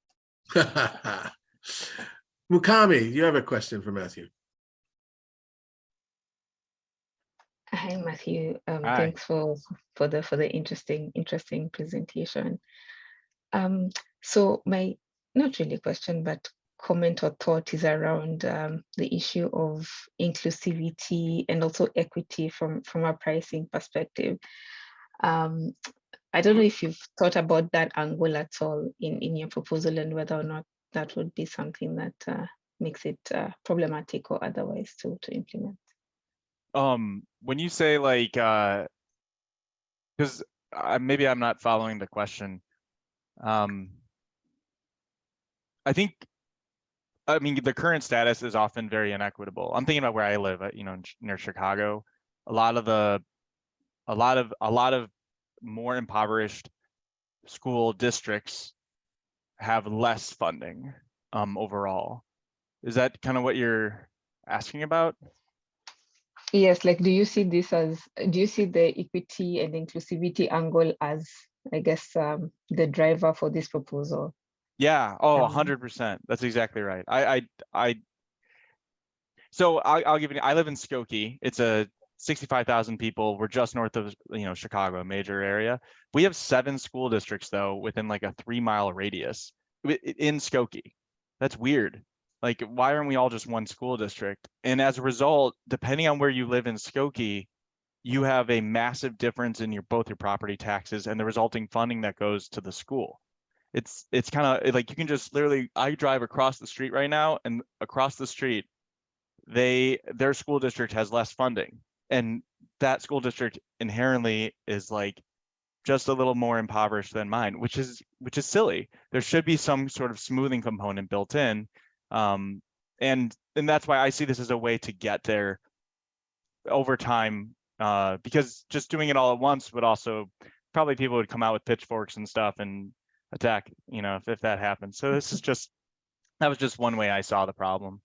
Mukami, you have a question for Matthew. Hi, Matthew. Hi. Thanks for the interesting presentation. So my, not really question, but comment or thought is around the issue of inclusivity and also equity from a pricing perspective. I don't know if you've thought about that angle at all in your proposal, and whether or not that would be something that makes it problematic or otherwise to implement. When you say like, because maybe I'm not following the question. I mean, the current status is often very inequitable. I'm thinking about where I live, you know, near Chicago. A lot of more impoverished school districts have less funding overall. Is that kind of what you're asking about? Yes, like, do you see the equity and inclusivity angle as, I guess, the driver for this proposal? Yeah. Oh, 100%. That's exactly right. So I'll give you, I live in Skokie. It's a 65,000 people. We're just north of, you know, Chicago, a major area. We have 7 school districts though, within like a 3-mile radius in Skokie. That's weird. Like, why aren't we all just one school district? And as a result, depending on where you live in Skokie, you have a massive difference in both your property taxes and the resulting funding that goes to the school. It's kind of like, you can just literally, I drive across the street right now, and across the street, their school district has less funding, and that school district inherently is like just a little more impoverished than mine, which is silly. There should be some sort of smoothing component built in, and that's why I see this as a way to get there over time, because just doing it all at once would also, probably people would come out with pitchforks and stuff and attack, you know, if that happens. So that was just one way I saw the problem.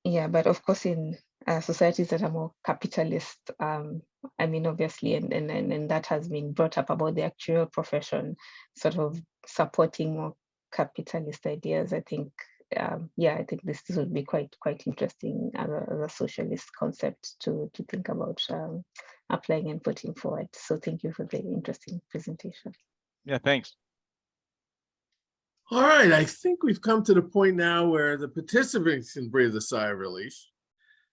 Yeah, but of course, in societies that are more capitalist, I mean, obviously, and that has been brought up about the actuarial profession sort of supporting more capitalist ideas. I think, yeah, I think this would be quite interesting as a socialist concept to think about applying and putting forward. So thank you for the interesting presentation. Yeah, thanks. All right, I think we've come to the point now where the participants can breathe a sigh of relief.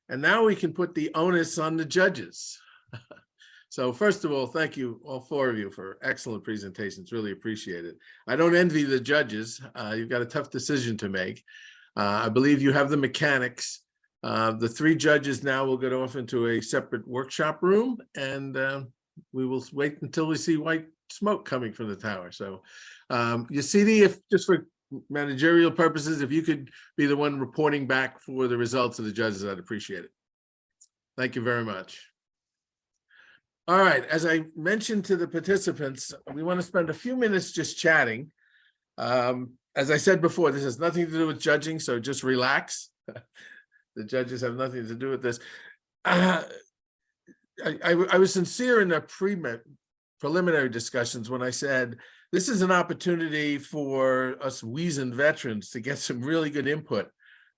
And now we can put the onus on the judges. So first of all, thank you, all 4 of you, for excellent presentations. Really appreciate it. I don't envy the judges. You've got a tough decision to make. I believe you have the mechanics. The 3 judges now will get off into a separate workshop room, and we will wait until we see white smoke coming from the tower. So Yasidi, if just for managerial purposes, if you could be the one reporting back for the results of the judges, I'd appreciate it. Thank you very much. All right, as I mentioned to the participants, we want to spend a few minutes just chatting. As I said before, this has nothing to do with judging, so just relax. The judges have nothing to do with this. I was sincere in the preliminary discussions when I said, this is an opportunity for us weazened veterans to get some really good input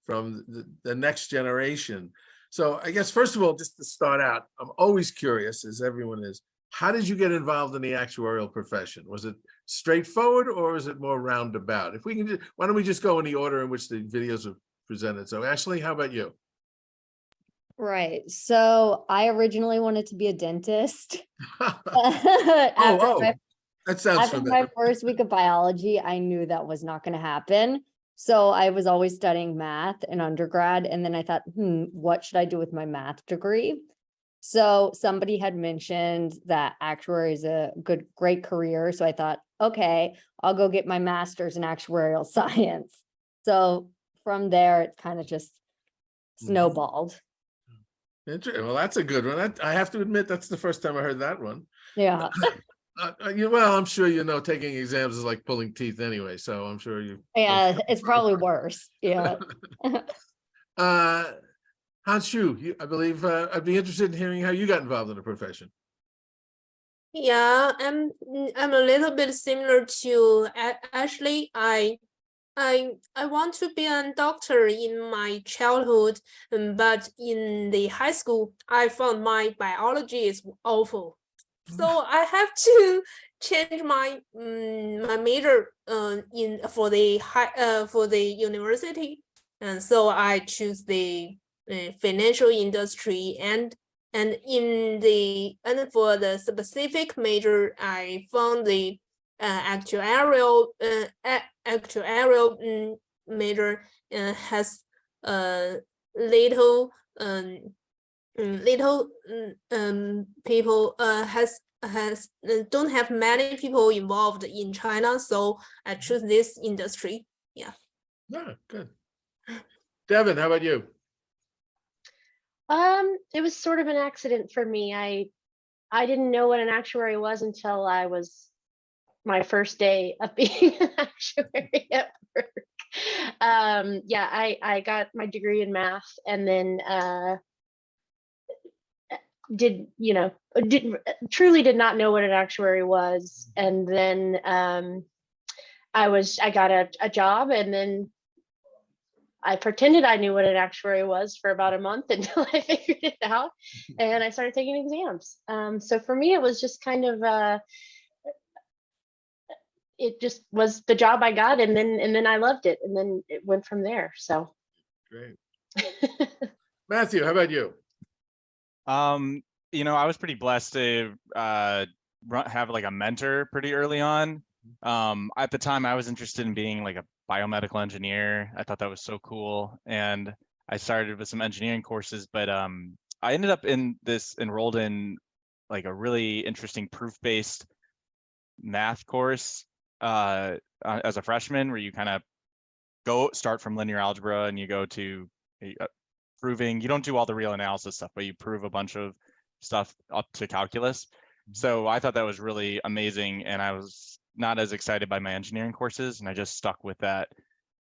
from the next generation. So I guess, first of all, just to start out, I'm always curious, as everyone is, how did you get involved in the actuarial profession? Was it straightforward or was it more roundabout? If we can, why don't we just go in the order in which the videos were presented? So Ashley, how about you? Right. So I originally wanted to be a dentist. Oh, that sounds After familiar. my first week of biology, I knew that was not going to happen. So I was always studying math in undergrad. And then I thought, what should I do with my math degree? So somebody had mentioned that actuary is a great career. So I thought, okay, I'll go get my master's in actuarial science. So from there, it kind of just snowballed. Well, that's a good one. I have to admit, that's the first time I heard that one. Yeah. Well, I'm sure taking exams is like pulling teeth anyway, so I'm sure you. Yeah, it's probably worse. Yeah. Hans Shu, I believe I'd be interested in hearing how you got involved in the profession. Yeah, I'm a little bit similar to Ashley. I want to be a doctor in my childhood, but in the high school, I found my biology is awful. So I have to change my my major for the university, and so I choose the financial industry and for the specific major I found the actuarial major has little people has don't have many people involved in China, so I choose this industry. Yeah. Yeah, good. Devin, how about you? It was sort of an accident for me. I didn't know what an actuary was until I was my first day of being an actuary at work. Yeah, I got my degree in math and then truly did not know what an actuary was. And then I got a job, and then I pretended I knew what an actuary was for about a month until I figured it out, and I started taking exams. So for me, it was just kind of it just was the job I got, and then I loved it, and then it went from there. So great. Matthew, how about you? I was pretty blessed to have like a mentor pretty early on. At the time, I was interested in being like a biomedical engineer. I thought that was so cool, and I started with some engineering courses, but I ended up enrolled in like a really interesting proof-based math course as a freshman, where you kind of start from linear algebra and you go to proving. You don't do all the real analysis stuff, but you prove a bunch of stuff up to calculus. So I thought that was really amazing, and I was not as excited by my engineering courses, and I just stuck with that.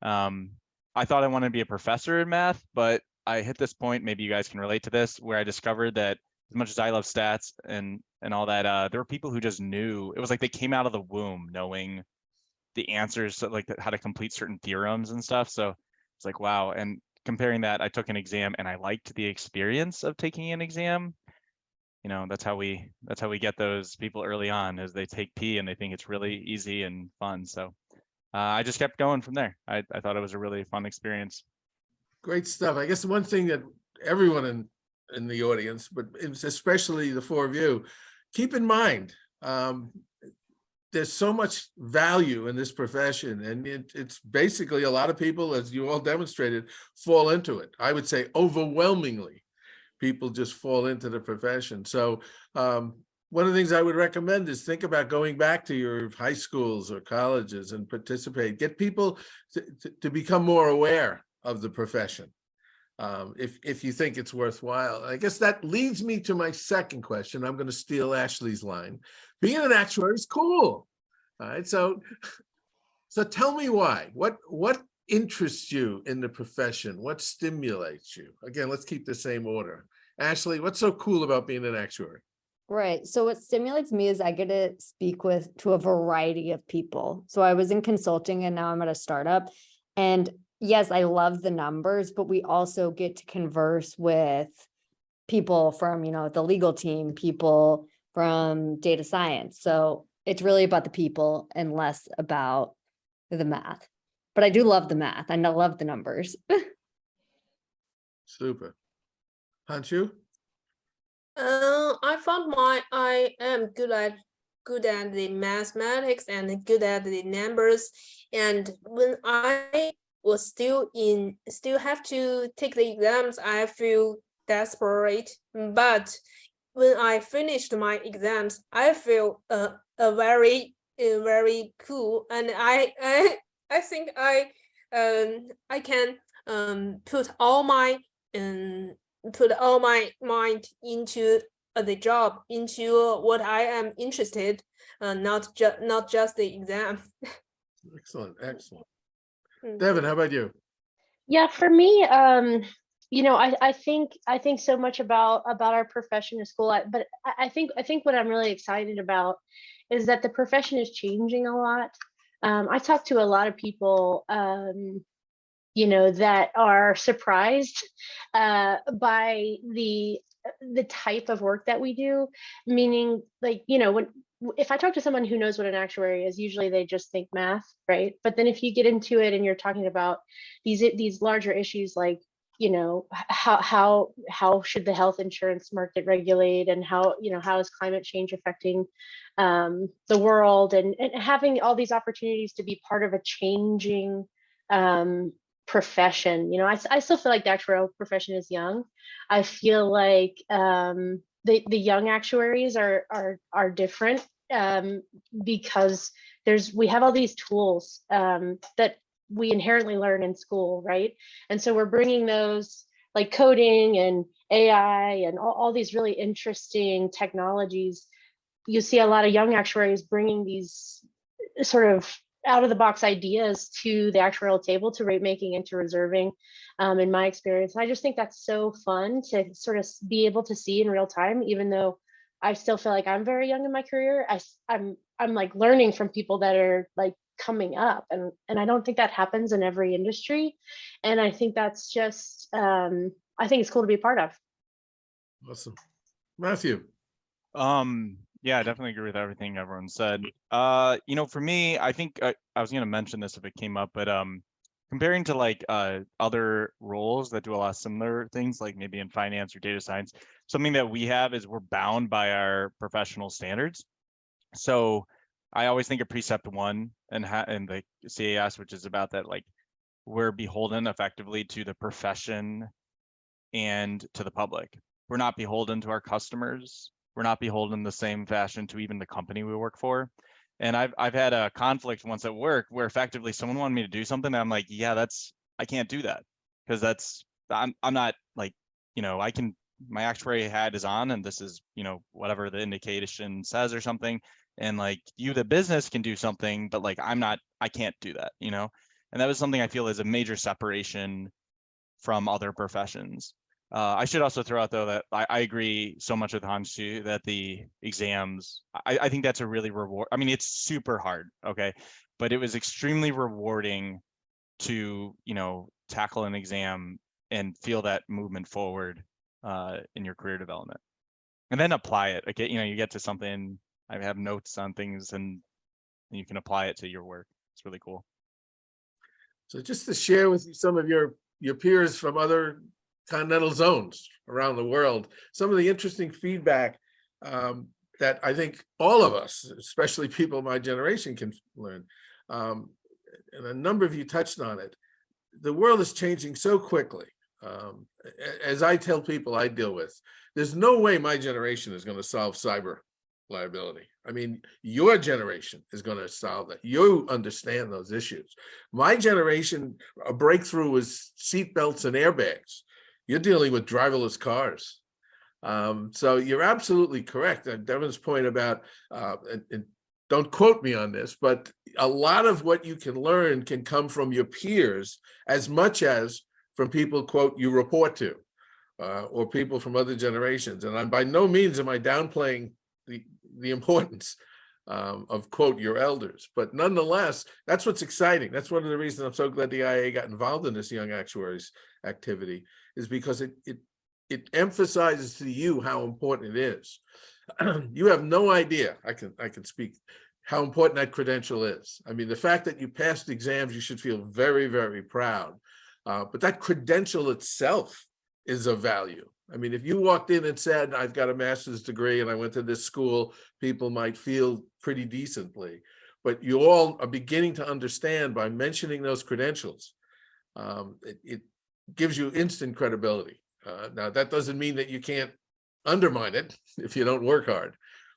I thought I wanted to be a professor in math, but I hit this point, maybe you guys can relate to this, where I discovered that as much as I love stats and all that, there were people who just knew. It was like they came out of the womb knowing the answers, so like how to complete certain theorems and stuff. So it's like, wow. And comparing that, I took an exam and I liked the experience of taking an exam. That's how we get those people early on, is they take P and they think it's really easy and fun. So I just kept going from there. I thought it was a really fun experience. Great stuff. I guess the one thing that everyone in the audience, but especially the four of you, keep in mind, there's so much value in this profession, and it's basically a lot of people, as you all demonstrated, fall into it. I would say overwhelmingly people just fall into the profession. So one of the things I would recommend is think about going back to your high schools or colleges and participate. Get people to become more aware of the profession, if you think it's worthwhile. I guess that leads me to my second question. I'm going to steal Ashley's line. Being an actuary is cool. All right, so tell me why. What interests you in the profession? What stimulates you? Again, let's keep the same order. Ashley, what's so cool about being an actuary? Right. So what stimulates me is I get to speak to a variety of people. So I was in consulting and now I'm at a startup. And yes, I love the numbers, but we also get to converse with people from, the legal team, people from data science. So it's really about the people and less about the math. But I do love the math and I love the numbers. Super. Hanshu? I found I am good at the mathematics and good at the numbers. And when I was still have to take the exams, I feel desperate. But when I finished my exams, I feel a very cool, and I think I can put all my mind into the job, into what I am interested, not just the exam. Excellent, excellent. Devin, how about you? Yeah, for me, I think so much about our profession in school, but I think what I'm really excited about is that the profession is changing a lot. I talk to a lot of people, that are surprised by the type of work that we do. Meaning, like, if I talk to someone who knows what an actuary is, usually they just think math, right? But then if you get into it and you're talking about these larger issues, like, how should the health insurance market regulate, and how is climate change affecting the world, and having all these opportunities to be part of a changing profession. I still feel like the actuarial profession is young. I feel like the young actuaries are different because we have all these tools that we inherently learn in school, right? And so we're bringing those, like coding and AI and all these really interesting technologies. You see a lot of young actuaries bringing these sort of out of the box ideas to the actuarial table, to rate making and to reserving, in my experience. And I just think that's so fun to sort of be able to see in real time, even though I still feel like I'm very young in my career. I'm like learning from people that are like coming up, and I don't think that happens in every industry. And I think that's just, I think it's cool to be a part of. Awesome. Matthew? Yeah, I definitely agree with everything everyone said. For me, I think I was going to mention this if it came up, but comparing to like other roles that do a lot of similar things, like maybe in finance or data science, something that we have is we're bound by our professional standards. So I always think of precept 1 and the CAS, which is about that, like we're beholden effectively to the profession and to the public. We're not beholden to our customers. We're not beholden in the same fashion to even the company we work for. And I've had a conflict once at work where effectively someone wanted me to do something and I'm like, yeah, I can't do that, because I'm not like, my actuary hat is on and this is, whatever the indication says or something. And like you, the business can do something, but like I can't do that, And that was something I feel is a major separation from other professions. I should also throw out though that I agree so much with Hanshu that the exams, I think that's a really it's super hard, okay? But it was extremely rewarding to, tackle an exam and feel that movement forward in your career development. And then apply it. Okay, you get to something, I have notes on things and you can apply it to your work. It's really cool. So just to share with you some of your peers from other continental zones around the world, some of the interesting feedback that I think all of us, especially people my generation, can learn. And a number of you touched on it. The world is changing so quickly. As I tell people I deal with, there's no way my generation is going to solve cyber liability. I mean, your generation is going to solve that. You understand those issues. My generation, a breakthrough was seatbelts and airbags. You're dealing with driverless cars. So you're absolutely correct. Devin's point about, and don't quote me on this, but a lot of what you can learn can come from your peers as much as from people, quote, you report to, or people from other generations. And by no means am I downplaying the importance of, quote, your elders. But nonetheless, that's what's exciting. That's one of the reasons I'm so glad the IA got involved in this Young Actuaries activity, is because it emphasizes to you how important it is. You have no idea, I can speak, how important that credential is. I mean, the fact that you passed exams, you should feel very, very proud. But that credential itself is of value. I mean, if you walked in and said, I've got a master's degree and I went to this school, people might feel pretty decently. But you all are beginning to understand by mentioning those credentials, it gives you instant credibility. Now, that doesn't mean that you can't undermine it if you don't work hard.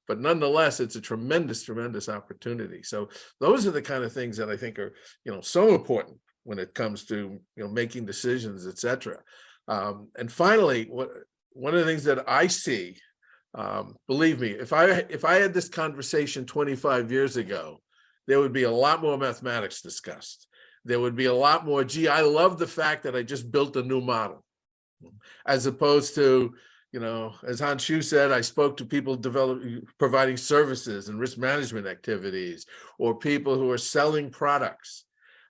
But nonetheless, it's a tremendous, tremendous opportunity. So those are the kind of things that I think are, so important when it comes to, making decisions, et cetera. And finally, one of the things that I see, believe me, if I had this conversation 25 years ago, there would be a lot more mathematics discussed. There would be a lot more, gee, I love the fact that I just built a new model, as opposed to, as Hans Schuh said, I spoke to people providing services and risk management activities, or people who are selling products.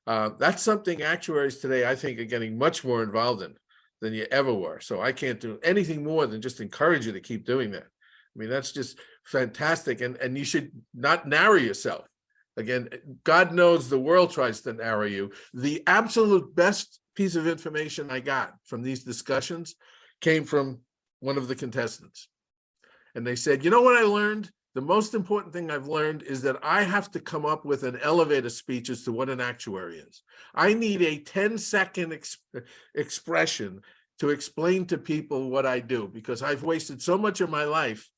That's something actuaries today, I think, are getting much more involved in than you ever were. So I can't do anything more than just encourage you to keep doing that. I mean, that's just fantastic. And you should not narrow yourself. Again, God knows the world tries to narrow you. The absolute best piece of information I got from these discussions came from one of the contestants. And they said, you know what I learned? The most important thing I've learned is that I have to come up with an elevator speech as to what an actuary is. I need a 10-second expression to explain to people what I do, because I've wasted so much of my life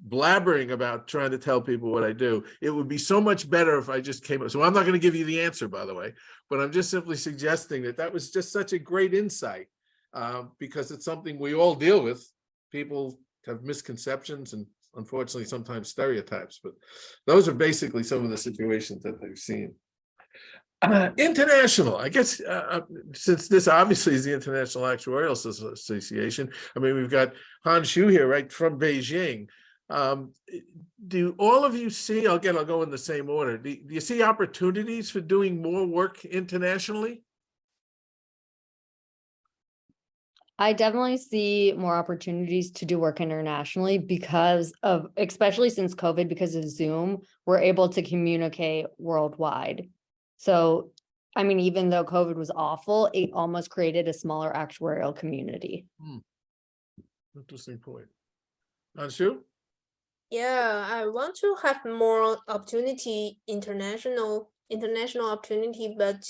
blabbering about trying to tell people what I do. It would be so much better if I just came up. So I'm not going to give you the answer, by the way, but I'm just simply suggesting that was just such a great insight, because it's something we all deal with. People have misconceptions and unfortunately sometimes stereotypes, but those are basically some of the situations that they've seen. International, I guess, since this obviously is the International Actuarial Association, I mean, we've got Hans Schuh here, right, from Beijing. Do all of you see, I'll go in the same order, do you see opportunities for doing more work internationally? I definitely see more opportunities to do work internationally because of, especially since COVID, because of Zoom, we're able to communicate worldwide. So, I mean, even though COVID was awful, it almost created a smaller actuarial community. Interesting point. Anshu? Yeah, I want to have more opportunity, international opportunity, but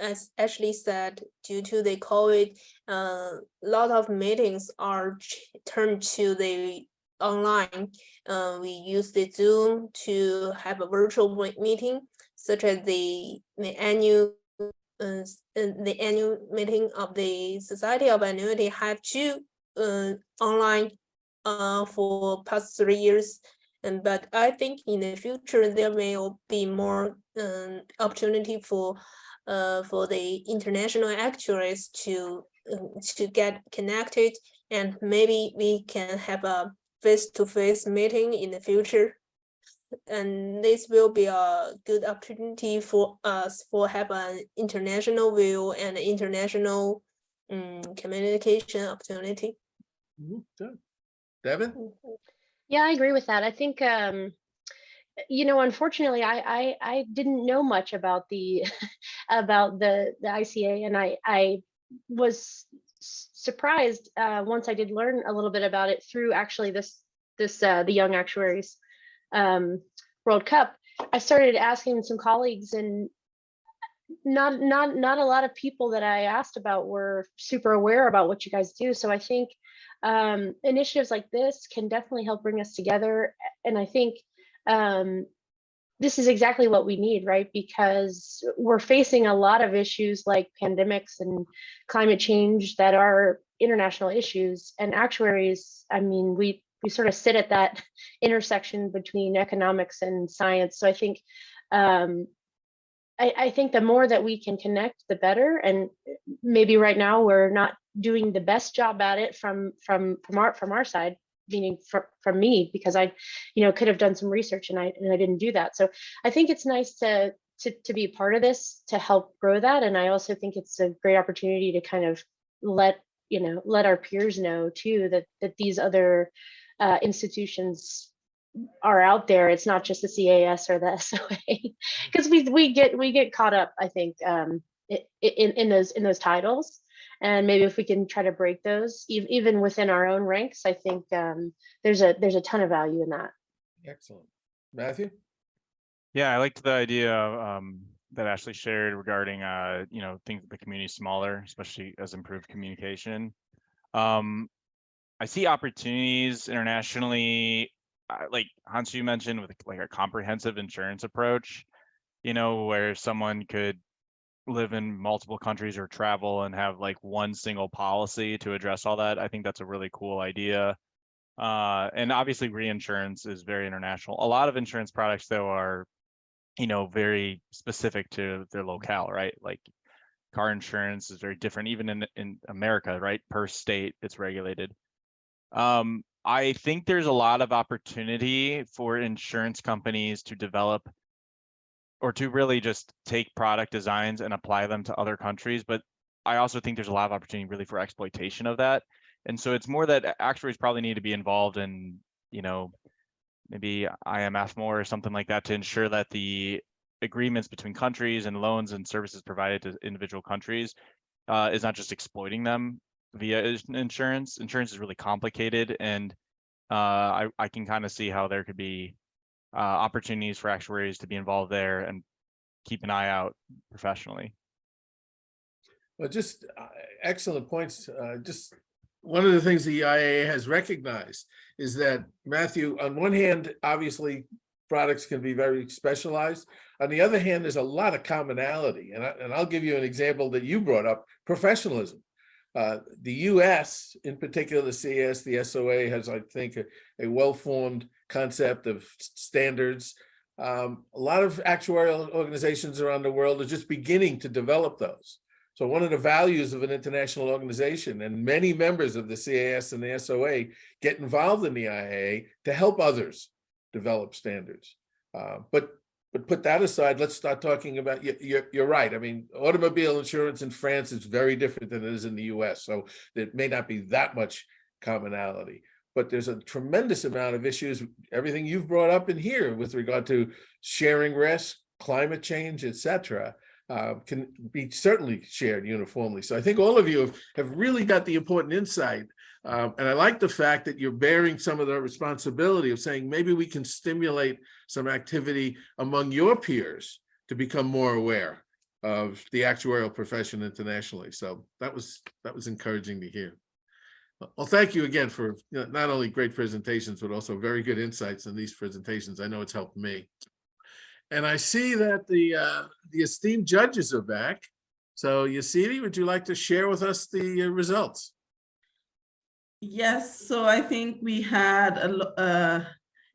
as Ashley said, due to the COVID, a lot of meetings are turned to the online. We use the Zoom to have a virtual meeting, such as the annual meeting of the Society of Annuity have two online for past 3 years. But I think in the future there will be more opportunity for the international actuaries to get connected, and maybe we can have a face-to-face meeting in the future. And this will be a good opportunity for us for have an international view and international communication opportunity. Good. Devin? Yeah, I agree with that. I think, unfortunately, I didn't know much about the about the ICA, and I was surprised once I did learn a little bit about it through actually the Young Actuaries World Cup. I started asking some colleagues, and not a lot of people that I asked about were super aware about what you guys do. So I think initiatives like this can definitely help bring us together. And I think this is exactly what we need, right? Because we're facing a lot of issues like pandemics and climate change that are international issues. And actuaries, I mean, we sort of sit at that intersection between economics and science. So I think I think the more that we can connect, the better. And maybe right now we're not doing the best job at it from our side, meaning from me, because I, could have done some research and I didn't do that. So I think it's nice to be part of this to help grow that. And I also think it's a great opportunity to kind of let our peers know too that these other institutions are out there. It's not just the CAS or the SOA, because we get caught up, I think, in those titles. And maybe if we can try to break those, even within our own ranks, I think there's a ton of value in that. Excellent. Matthew? Yeah, I liked the idea that Ashley shared regarding things that the community is smaller, especially as improved communication. I see opportunities internationally, like Hansu mentioned, with like a comprehensive insurance approach, where someone could live in multiple countries or travel and have like one single policy to address all that. I think that's a really cool idea. And obviously reinsurance is very international. A lot of insurance products though are, very specific to their locale, right? Like car insurance is very different, even in America, right? Per state, it's regulated. I think there's a lot of opportunity for insurance companies to develop or to really just take product designs and apply them to other countries. But I also think there's a lot of opportunity really for exploitation of that. And so it's more that actuaries probably need to be involved in, maybe IMF more or something like that to ensure that the agreements between countries and loans and services provided to individual countries is not just exploiting them via insurance. Insurance is really complicated, and I can kind of see how there could be opportunities for actuaries to be involved there and keep an eye out professionally. Well, just excellent points. Just one of the things the IAA has recognized is that, Matthew, on one hand, obviously products can be very specialized. On the other hand, there's a lot of commonality. And I'll give you an example that you brought up: professionalism. The US, in particular, the CS, the SOA, has, I think, a well-formed concept of standards. A lot of actuarial organizations around the world are just beginning to develop those. So one of the values of an international organization, and many members of the CAS and the SOA get involved in the IAA to help others develop standards. But put that aside, let's start talking about, you're right. I mean, automobile insurance in France is very different than it is in the US. So there may not be that much commonality, but there's a tremendous amount of issues, everything you've brought up in here with regard to sharing risk, climate change, et cetera, can be certainly shared uniformly. So I think all of you have really got the important insight. And I like the fact that you're bearing some of the responsibility of saying maybe we can stimulate some activity among your peers to become more aware of the actuarial profession internationally. So that was encouraging to hear. Well, thank you again for not only great presentations, but also very good insights in these presentations. I know it's helped me. And I see that the esteemed judges are back. So Yasiri, would you like to share with us the results? Yes, so I think we had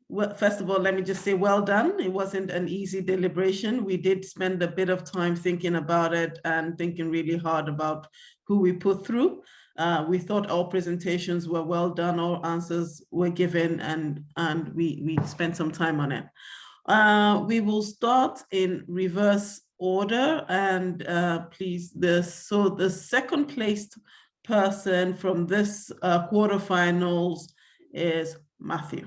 well, first of all, let me just say well done. It wasn't an easy deliberation. We did spend a bit of time thinking about it and thinking really hard about who we put through. We thought our presentations were well done, our answers were given, and we spent some time on it. We will start in reverse order, and please, so the second placed person from this quarterfinals is Matthew.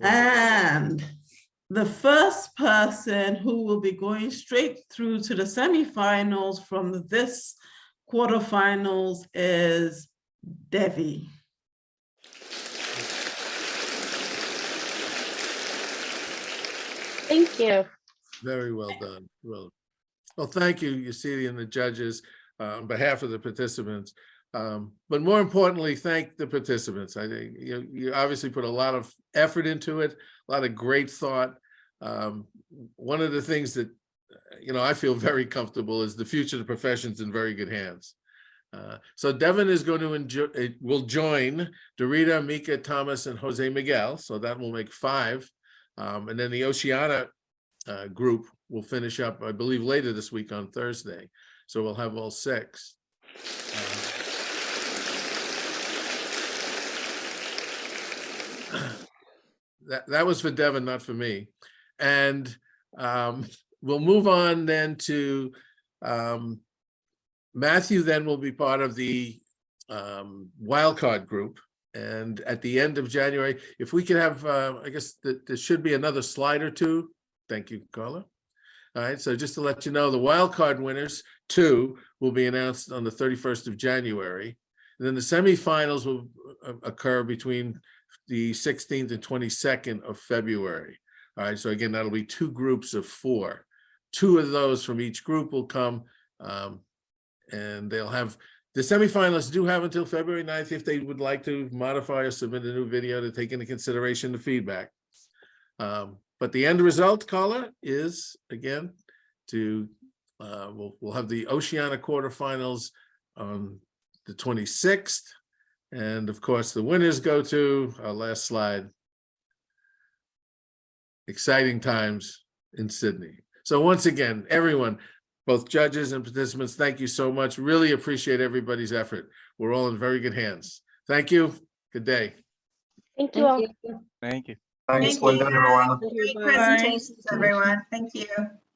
And the first person who will be going straight through to the semifinals from this quarterfinals is Devi. Thank you. Very well done. Well, thank you, Yasiri, and the judges on behalf of the participants. But more importantly, thank the participants. I think you obviously put a lot of effort into it, a lot of great thought. One of the things that I feel very comfortable is the future of the profession's in very good hands. So Devin is going to will join Dorita, Mika, Thomas, and Jose Miguel. So that will make 5 And then the Oceania group will finish up, I believe, later this week on Thursday. So we'll have all 6. That was for Devin, not for me. And we'll move on then to Matthew. Then will be part of the wildcard group. And at the end of January, if we could have, I guess there should be another slide or two. Thank you, Carla. All right, so just to let you know, the wildcard winners, 2, will be announced on the 31st of January. And then the semifinals will occur between the 16th and 22nd of February. All right, so again, that'll be 2 groups of 4. 2 of those from each group will come, and they'll have, the semifinalists do have until February 9th if they would like to modify or submit a new video to take into consideration the feedback. But the end result, Carla, is again to we'll have the Oceania quarterfinals on the 26th, and of course the winners go to our last slide. Exciting times in Sydney. So once again, everyone, both judges and participants, thank you so much. Really appreciate everybody's effort. We're all in very good hands. Thank you. Good day. Thank you all. Thank you. Thank Well you. done, everyone. Great Bye. presentations, everyone. Thank you.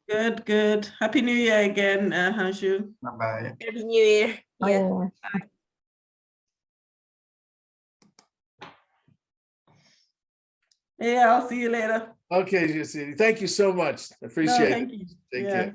Good. Happy New Year again, Hanshu. Bye-bye. Happy New Year. Yeah. Yeah, I'll see you later. Okay, Jackie, thank you so much. No, Appreciate it. thank you. Take Yeah. care.